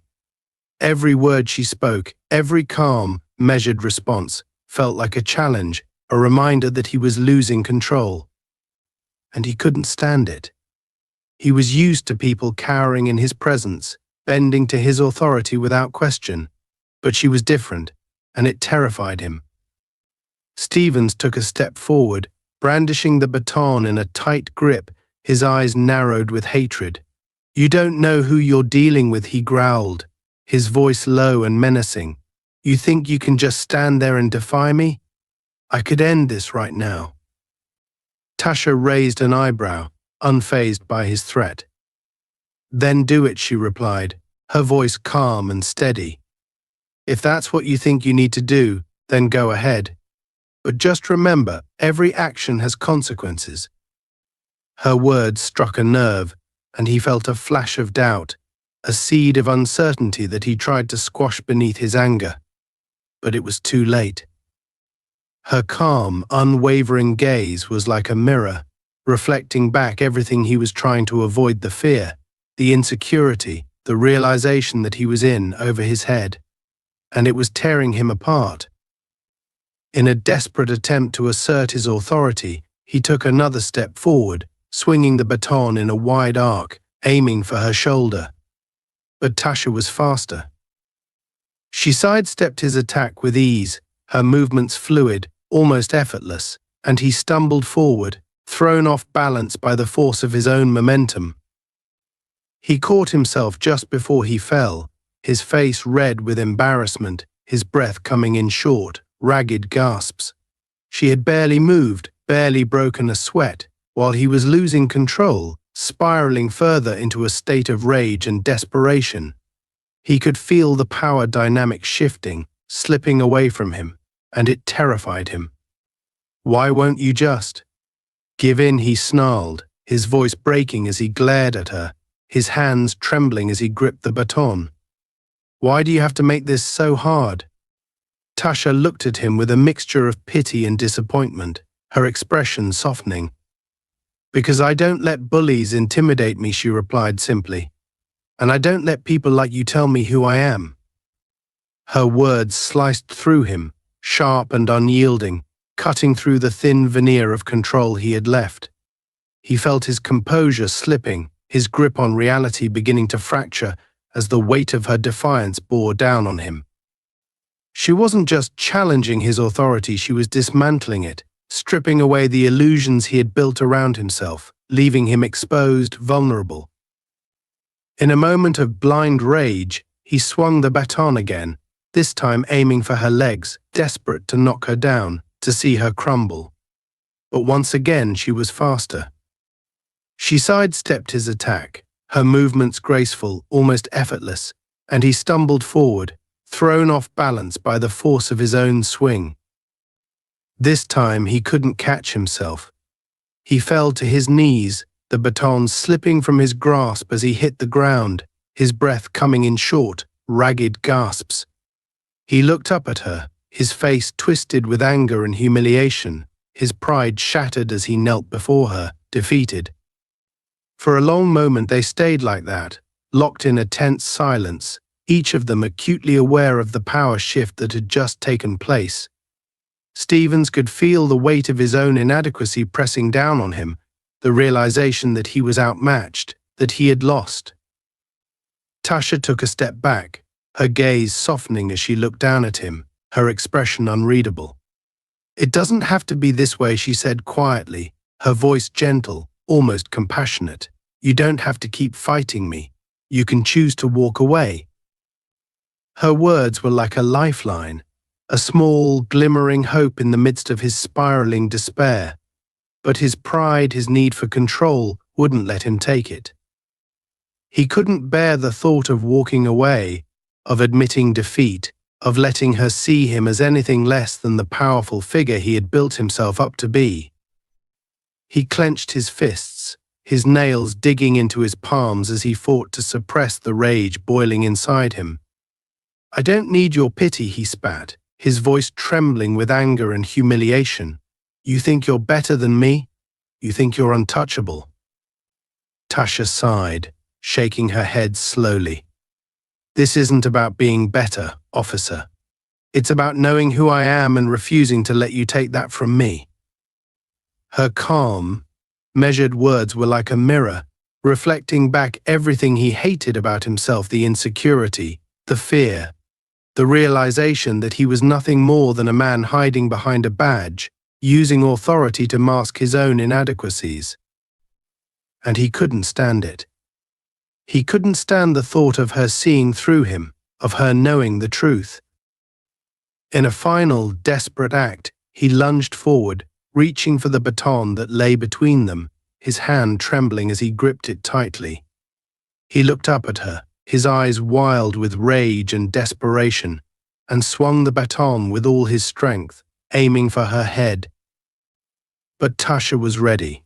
Every word she spoke, every calm, measured response, felt like a challenge, a reminder that he was losing control. And he couldn't stand it. He was used to people cowering in his presence, bending to his authority without question. But she was different, and it terrified him. Stevens took a step forward, brandishing the baton in a tight grip, his eyes narrowed with hatred. "You don't know who you're dealing with," he growled, his voice low and menacing. "You think you can just stand there and defy me? I could end this right now." Tasha raised an eyebrow, unfazed by his threat. "Then do it," she replied, her voice calm and steady. "If that's what you think you need to do, then go ahead. But just remember, every action has consequences." Her words struck a nerve, and he felt a flash of doubt, a seed of uncertainty that he tried to squash beneath his anger. But it was too late. Her calm, unwavering gaze was like a mirror, reflecting back everything he was trying to avoid: the fear, the insecurity, the realization that he was in over his head. And it was tearing him apart. In a desperate attempt to assert his authority, he took another step forward, swinging the baton in a wide arc, aiming for her shoulder. But Tasha was faster. She sidestepped his attack with ease, her movements fluid, almost effortless, and he stumbled forward, thrown off balance by the force of his own momentum. He caught himself just before he fell, his face red with embarrassment, his breath coming in short, ragged gasps. She had barely moved, barely broken a sweat, while he was losing control, spiraling further into a state of rage and desperation. He could feel the power dynamic shifting, slipping away from him, and it terrified him. "Why won't you just give in?" he snarled, his voice breaking as he glared at her, his hands trembling as he gripped the baton. "Why do you have to make this so hard?" Tasha looked at him with a mixture of pity and disappointment, her expression softening. "Because I don't let bullies intimidate me," she replied simply. "And I don't let people like you tell me who I am." Her words sliced through him, sharp and unyielding, cutting through the thin veneer of control he had left. He felt his composure slipping, his grip on reality beginning to fracture as the weight of her defiance bore down on him. She wasn't just challenging his authority, she was dismantling it, stripping away the illusions he had built around himself, leaving him exposed, vulnerable. In a moment of blind rage, he swung the baton again, this time aiming for her legs, desperate to knock her down, to see her crumble. But once again she was faster. She sidestepped his attack, her movements graceful, almost effortless, and he stumbled forward, thrown off balance by the force of his own swing. This time he couldn't catch himself. He fell to his knees, the baton slipping from his grasp as he hit the ground, his breath coming in short, ragged gasps. He looked up at her, his face twisted with anger and humiliation, his pride shattered as he knelt before her, defeated. For a long moment they stayed like that, locked in a tense silence, each of them acutely aware of the power shift that had just taken place. Stevens could feel the weight of his own inadequacy pressing down on him, the realization that he was outmatched, that he had lost. Tasha took a step back, her gaze softening as she looked down at him, her expression unreadable. "It doesn't have to be this way," she said quietly, her voice gentle, almost compassionate. "You don't have to keep fighting me. You can choose to walk away." Her words were like a lifeline, a small, glimmering hope in the midst of his spiraling despair. But his pride, his need for control, wouldn't let him take it. He couldn't bear the thought of walking away, of admitting defeat, of letting her see him as anything less than the powerful figure he had built himself up to be. He clenched his fists, his nails digging into his palms as he fought to suppress the rage boiling inside him. "I don't need your pity," he spat, his voice trembling with anger and humiliation. "You think you're better than me? You think you're untouchable? Tasha sighed, shaking her head slowly. This isn't about being better, officer. It's about knowing who I am and refusing to let you take that from me. Her calm, measured words were like a mirror, reflecting back everything he hated about himself: the insecurity, the fear, the realization that he was nothing more than a man hiding behind a badge, using authority to mask his own inadequacies. And he couldn't stand it. He couldn't stand the thought of her seeing through him, of her knowing the truth. In a final, desperate act, he lunged forward, reaching for the baton that lay between them, his hand trembling as he gripped it tightly. He looked up at her, his eyes wild with rage and desperation, and swung the baton with all his strength, aiming for her head. But Tasha was ready.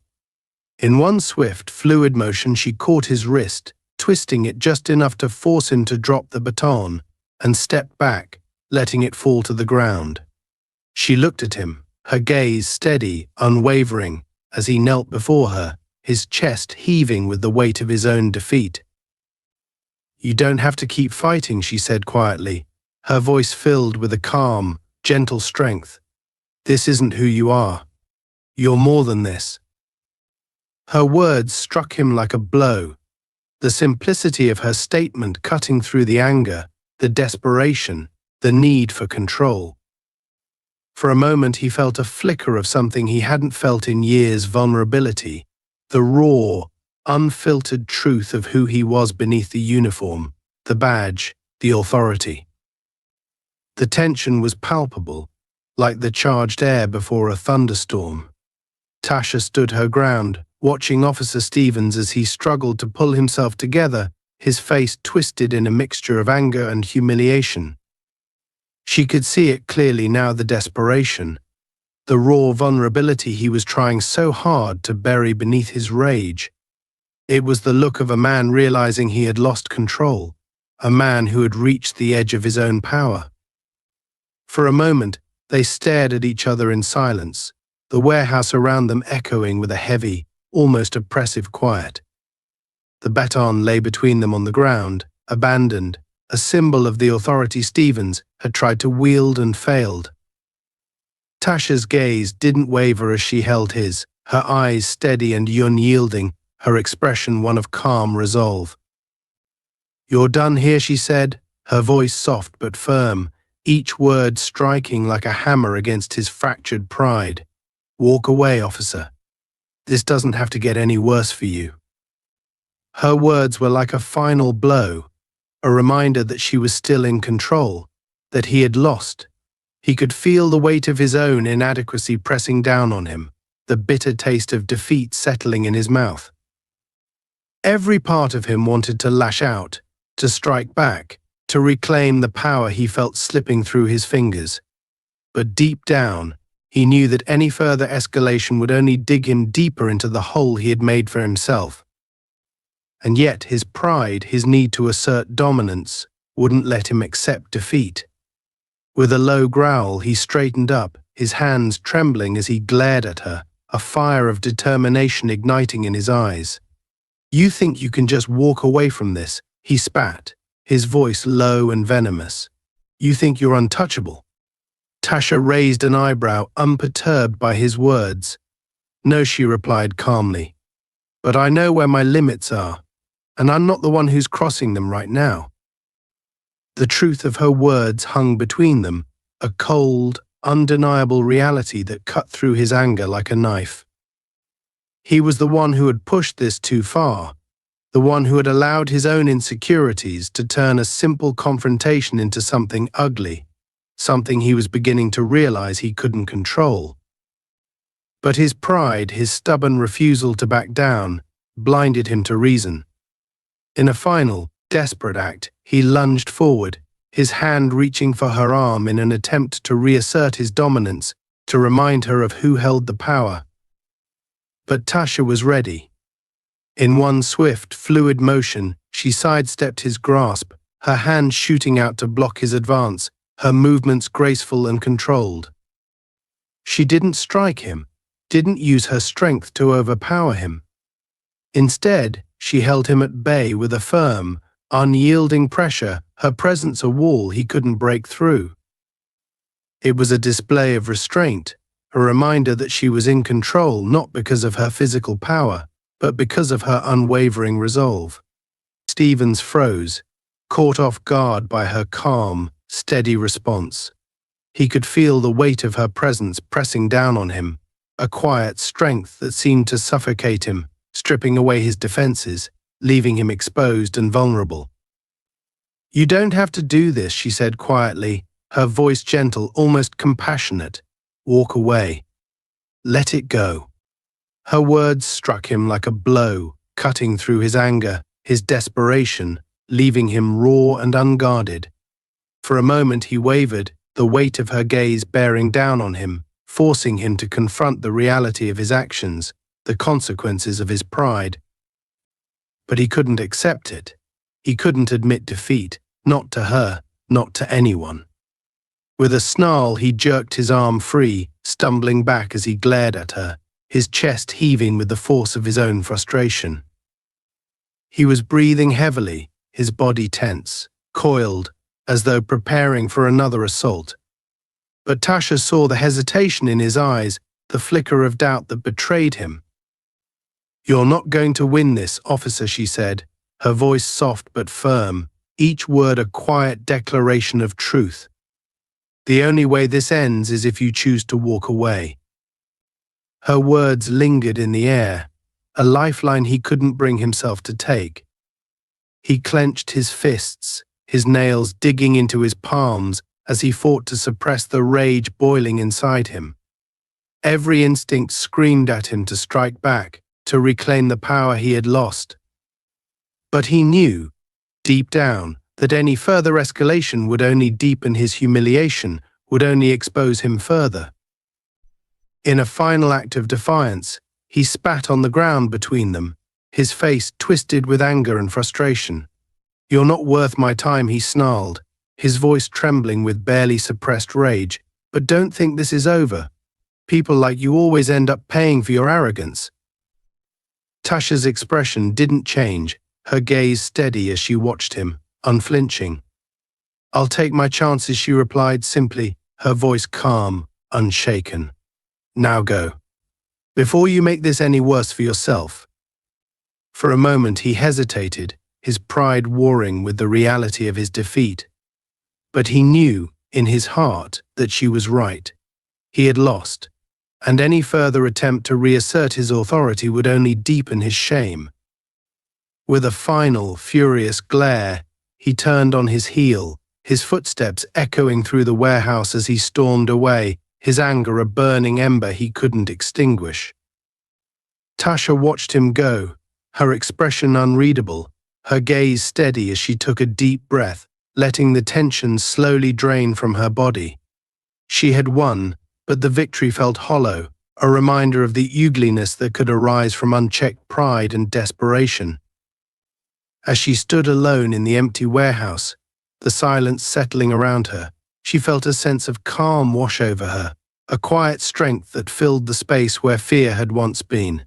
In one swift, fluid motion, she caught his wrist, twisting it just enough to force him to drop the baton, and stepped back, letting it fall to the ground. She looked at him, her gaze steady, unwavering, as he knelt before her, his chest heaving with the weight of his own defeat. "You don't have to keep fighting," she said quietly, her voice filled with a calm, gentle strength. "This isn't who you are. You're more than this." Her words struck him like a blow, the simplicity of her statement cutting through the anger, the desperation, the need for control. For a moment he felt a flicker of something he hadn't felt in years: vulnerability, the raw, unfiltered truth of who he was beneath the uniform, the badge, the authority. The tension was palpable, like the charged air before a thunderstorm. Tasha stood her ground, watching Officer Stevens as he struggled to pull himself together, his face twisted in a mixture of anger and humiliation. She could see it clearly now: the desperation, the raw vulnerability he was trying so hard to bury beneath his rage. It was the look of a man realizing he had lost control, a man who had reached the edge of his own power. For a moment, they stared at each other in silence, the warehouse around them echoing with a heavy, almost oppressive quiet. The baton lay between them on the ground, abandoned, a symbol of the authority Stevens had tried to wield and failed. Tasha's gaze didn't waver as she held his, her eyes steady and unyielding, her expression one of calm resolve. "You're done here," she said, her voice soft but firm, each word striking like a hammer against his fractured pride. "Walk away, officer. This doesn't have to get any worse for you." Her words were like a final blow, a reminder that she was still in control, that he had lost. He could feel the weight of his own inadequacy pressing down on him, the bitter taste of defeat settling in his mouth. Every part of him wanted to lash out, to strike back, to reclaim the power he felt slipping through his fingers. But deep down, he knew that any further escalation would only dig him deeper into the hole he had made for himself. And yet his pride, his need to assert dominance, wouldn't let him accept defeat. With a low growl, he straightened up, his hands trembling as he glared at her, a fire of determination igniting in his eyes. "You think you can just walk away from this?" he spat, his voice low and venomous. "You think you're untouchable?" Tasha raised an eyebrow, unperturbed by his words. "No," she replied calmly. "But I know where my limits are, and I'm not the one who's crossing them right now." The truth of her words hung between them, a cold, undeniable reality that cut through his anger like a knife. He was the one who had pushed this too far, the one who had allowed his own insecurities to turn a simple confrontation into something ugly, something he was beginning to realize he couldn't control. But his pride, his stubborn refusal to back down, blinded him to reason. In a final, desperate act, he lunged forward, his hand reaching for her arm in an attempt to reassert his dominance, to remind her of who held the power. But Tasha was ready. In one swift, fluid motion, she sidestepped his grasp, her hand shooting out to block his advance, her movements graceful and controlled. She didn't strike him, didn't use her strength to overpower him. Instead, she held him at bay with a firm, unyielding pressure, her presence a wall he couldn't break through. It was a display of restraint, a reminder that she was in control not because of her physical power, but because of her unwavering resolve. Stevens froze, caught off guard by her calm, steady response. He could feel the weight of her presence pressing down on him, a quiet strength that seemed to suffocate him, stripping away his defenses, leaving him exposed and vulnerable. "You don't have to do this," she said quietly, her voice gentle, almost compassionate. "Walk away. Let it go." Her words struck him like a blow, cutting through his anger, his desperation, leaving him raw and unguarded. For a moment he wavered, the weight of her gaze bearing down on him, forcing him to confront the reality of his actions, the consequences of his pride. But he couldn't accept it. He couldn't admit defeat, not to her, not to anyone. With a snarl, he jerked his arm free, stumbling back as he glared at her, his chest heaving with the force of his own frustration. He was breathing heavily, his body tense, coiled, as though preparing for another assault. But Tasha saw the hesitation in his eyes, the flicker of doubt that betrayed him. "You're not going to win this, officer," she said, her voice soft but firm, each word a quiet declaration of truth. "The only way this ends is if you choose to walk away." Her words lingered in the air, a lifeline he couldn't bring himself to take. He clenched his fists, his nails digging into his palms as he fought to suppress the rage boiling inside him. Every instinct screamed at him to strike back, to reclaim the power he had lost. But he knew, deep down, that any further escalation would only deepen his humiliation, would only expose him further. In a final act of defiance, he spat on the ground between them, his face twisted with anger and frustration. "You're not worth my time," he snarled, his voice trembling with barely suppressed rage. "But don't think this is over. People like you always end up paying for your arrogance." Tasha's expression didn't change, her gaze steady as she watched him, unflinching. "I'll take my chances," she replied simply, her voice calm, unshaken. "Now go. Before you make this any worse for yourself." For a moment he hesitated, his pride warring with the reality of his defeat. But he knew, in his heart, that she was right. He had lost, and any further attempt to reassert his authority would only deepen his shame. With a final, furious glare, he turned on his heel, his footsteps echoing through the warehouse as he stormed away, his anger a burning ember he couldn't extinguish. Tasha watched him go, her expression unreadable, her gaze steady as she took a deep breath, letting the tension slowly drain from her body. She had won, but the victory felt hollow, a reminder of the ugliness that could arise from unchecked pride and desperation. As she stood alone in the empty warehouse, the silence settling around her, she felt a sense of calm wash over her, a quiet strength that filled the space where fear had once been.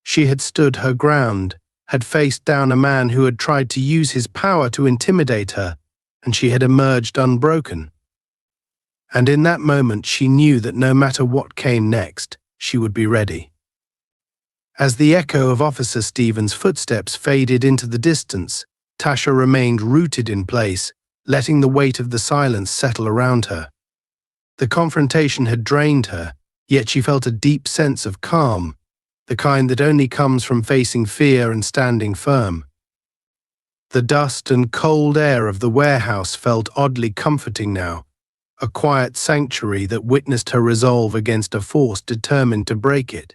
She had stood her ground, had faced down a man who had tried to use his power to intimidate her, and she had emerged unbroken. And in that moment she knew that no matter what came next, she would be ready. As the echo of Officer Stevens' footsteps faded into the distance, Tasha remained rooted in place, letting the weight of the silence settle around her. The confrontation had drained her, yet she felt a deep sense of calm, the kind that only comes from facing fear and standing firm. The dust and cold air of the warehouse felt oddly comforting now, a quiet sanctuary that witnessed her resolve against a force determined to break it.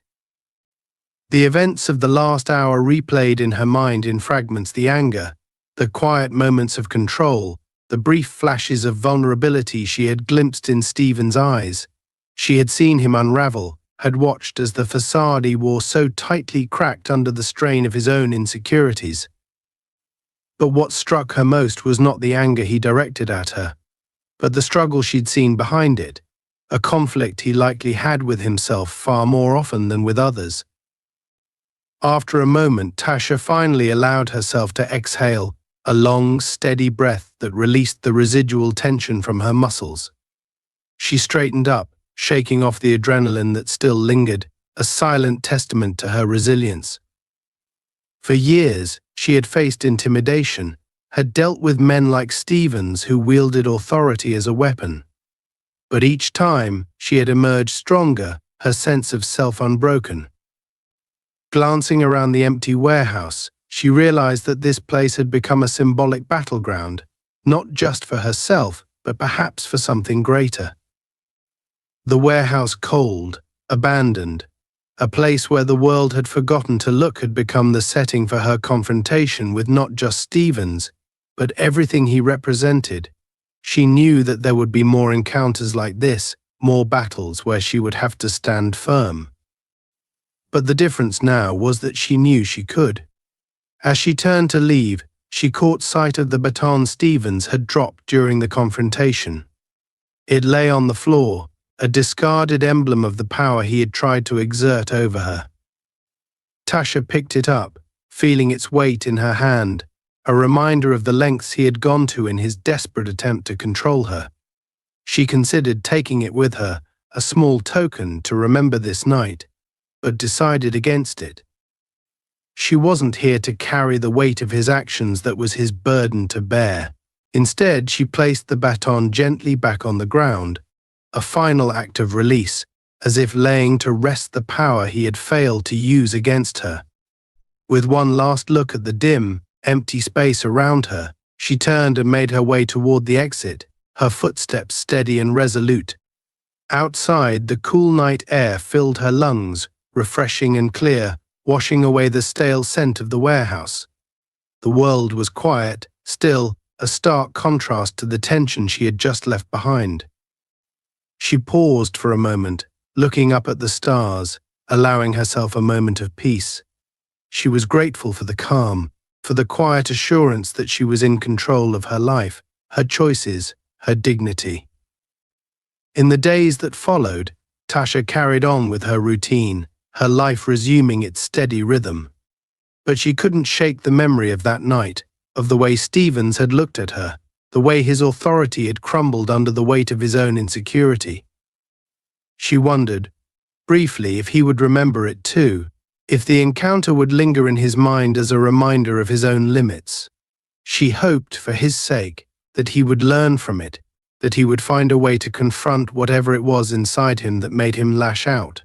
The events of the last hour replayed in her mind in fragments: the anger, the quiet moments of control, the brief flashes of vulnerability she had glimpsed in Stephen's eyes. She had seen him unravel, had watched as the facade he wore so tightly cracked under the strain of his own insecurities. But what struck her most was not the anger he directed at her, but the struggle she'd seen behind it, a conflict he likely had with himself far more often than with others. After a moment, Tasha finally allowed herself to exhale, a long, steady breath that released the residual tension from her muscles. She straightened up, shaking off the adrenaline that still lingered, a silent testament to her resilience. For years, she had faced intimidation, had dealt with men like Stevens who wielded authority as a weapon. But each time, she had emerged stronger, her sense of self unbroken. Glancing around the empty warehouse, she realized that this place had become a symbolic battleground, not just for herself, but perhaps for something greater. The warehouse, cold, abandoned, a place where the world had forgotten to look, had become the setting for her confrontation with not just Stevens, but everything he represented. She knew that there would be more encounters like this, more battles where she would have to stand firm. But the difference now was that she knew she could. As she turned to leave, she caught sight of the baton Stevens had dropped during the confrontation. It lay on the floor, a discarded emblem of the power he had tried to exert over her. Tasha picked it up, feeling its weight in her hand, a reminder of the lengths he had gone to in his desperate attempt to control her. She considered taking it with her, a small token to remember this night, but decided against it. She wasn't here to carry the weight of his actions that was his burden to bear. Instead, she placed the baton gently back on the ground, a final act of release, as if laying to rest the power he had failed to use against her. With one last look at the dim, empty space around her, she turned and made her way toward the exit, her footsteps steady and resolute. Outside, the cool night air filled her lungs, refreshing and clear, washing away the stale scent of the warehouse. The world was quiet, still, a stark contrast to the tension she had just left behind. She paused for a moment, looking up at the stars, allowing herself a moment of peace. She was grateful for the calm, for the quiet assurance that she was in control of her life, her choices, her dignity. In the days that followed, Tasha carried on with her routine, her life resuming its steady rhythm. But she couldn't shake the memory of that night, of the way Stevens had looked at her, the way his authority had crumbled under the weight of his own insecurity. She wondered, briefly, if he would remember it too, if the encounter would linger in his mind as a reminder of his own limits. She hoped, for his sake, that he would learn from it, that he would find a way to confront whatever it was inside him that made him lash out.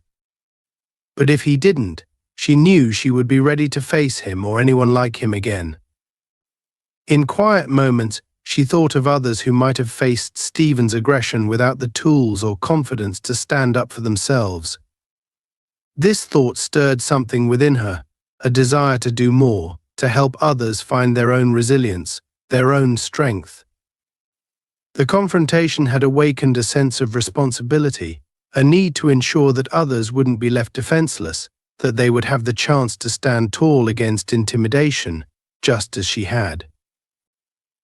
But if he didn't, she knew she would be ready to face him or anyone like him again. In quiet moments, she thought of others who might have faced Stephen's aggression without the tools or confidence to stand up for themselves. This thought stirred something within her, a desire to do more, to help others find their own resilience, their own strength. The confrontation had awakened a sense of responsibility, a need to ensure that others wouldn't be left defenseless, that they would have the chance to stand tall against intimidation, just as she had.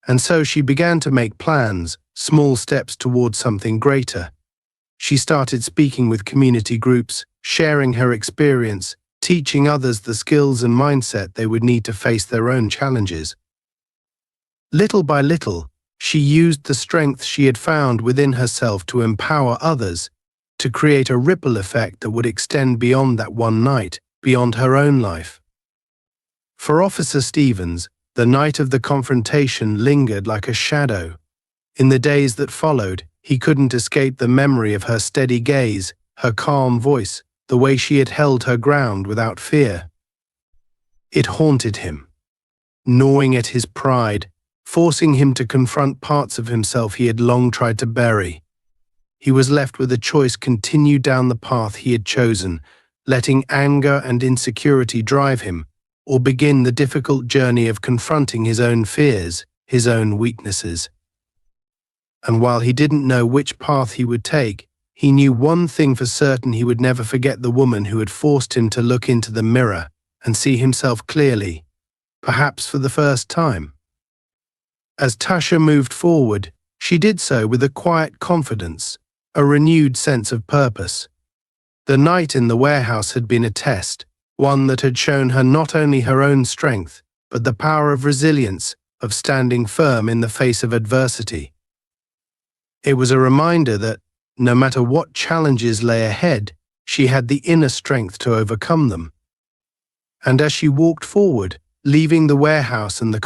And so she began to make plans, small steps towards something greater. She started speaking with community groups, sharing her experience, teaching others the skills and mindset they would need to face their own challenges. Little by little, she used the strength she had found within herself to empower others, to create a ripple effect that would extend beyond that one night, beyond her own life. For Officer Stevens, the night of the confrontation lingered like a shadow. In the days that followed, he couldn't escape the memory of her steady gaze, her calm voice, the way she had held her ground without fear. It haunted him, gnawing at his pride, forcing him to confront parts of himself he had long tried to bury. He was left with a choice: continue down the path he had chosen, letting anger and insecurity drive him, or begin the difficult journey of confronting his own fears, his own weaknesses. And while he didn't know which path he would take, he knew one thing for certain: he would never forget the woman who had forced him to look into the mirror and see himself clearly, perhaps for the first time. As Tasha moved forward, she did so with a quiet confidence, a renewed sense of purpose. The night in the warehouse had been a test, one that had shown her not only her own strength, but the power of resilience, of standing firm in the face of adversity. It was a reminder that, no matter what challenges lay ahead, she had the inner strength to overcome them. And as she walked forward, leaving the warehouse and the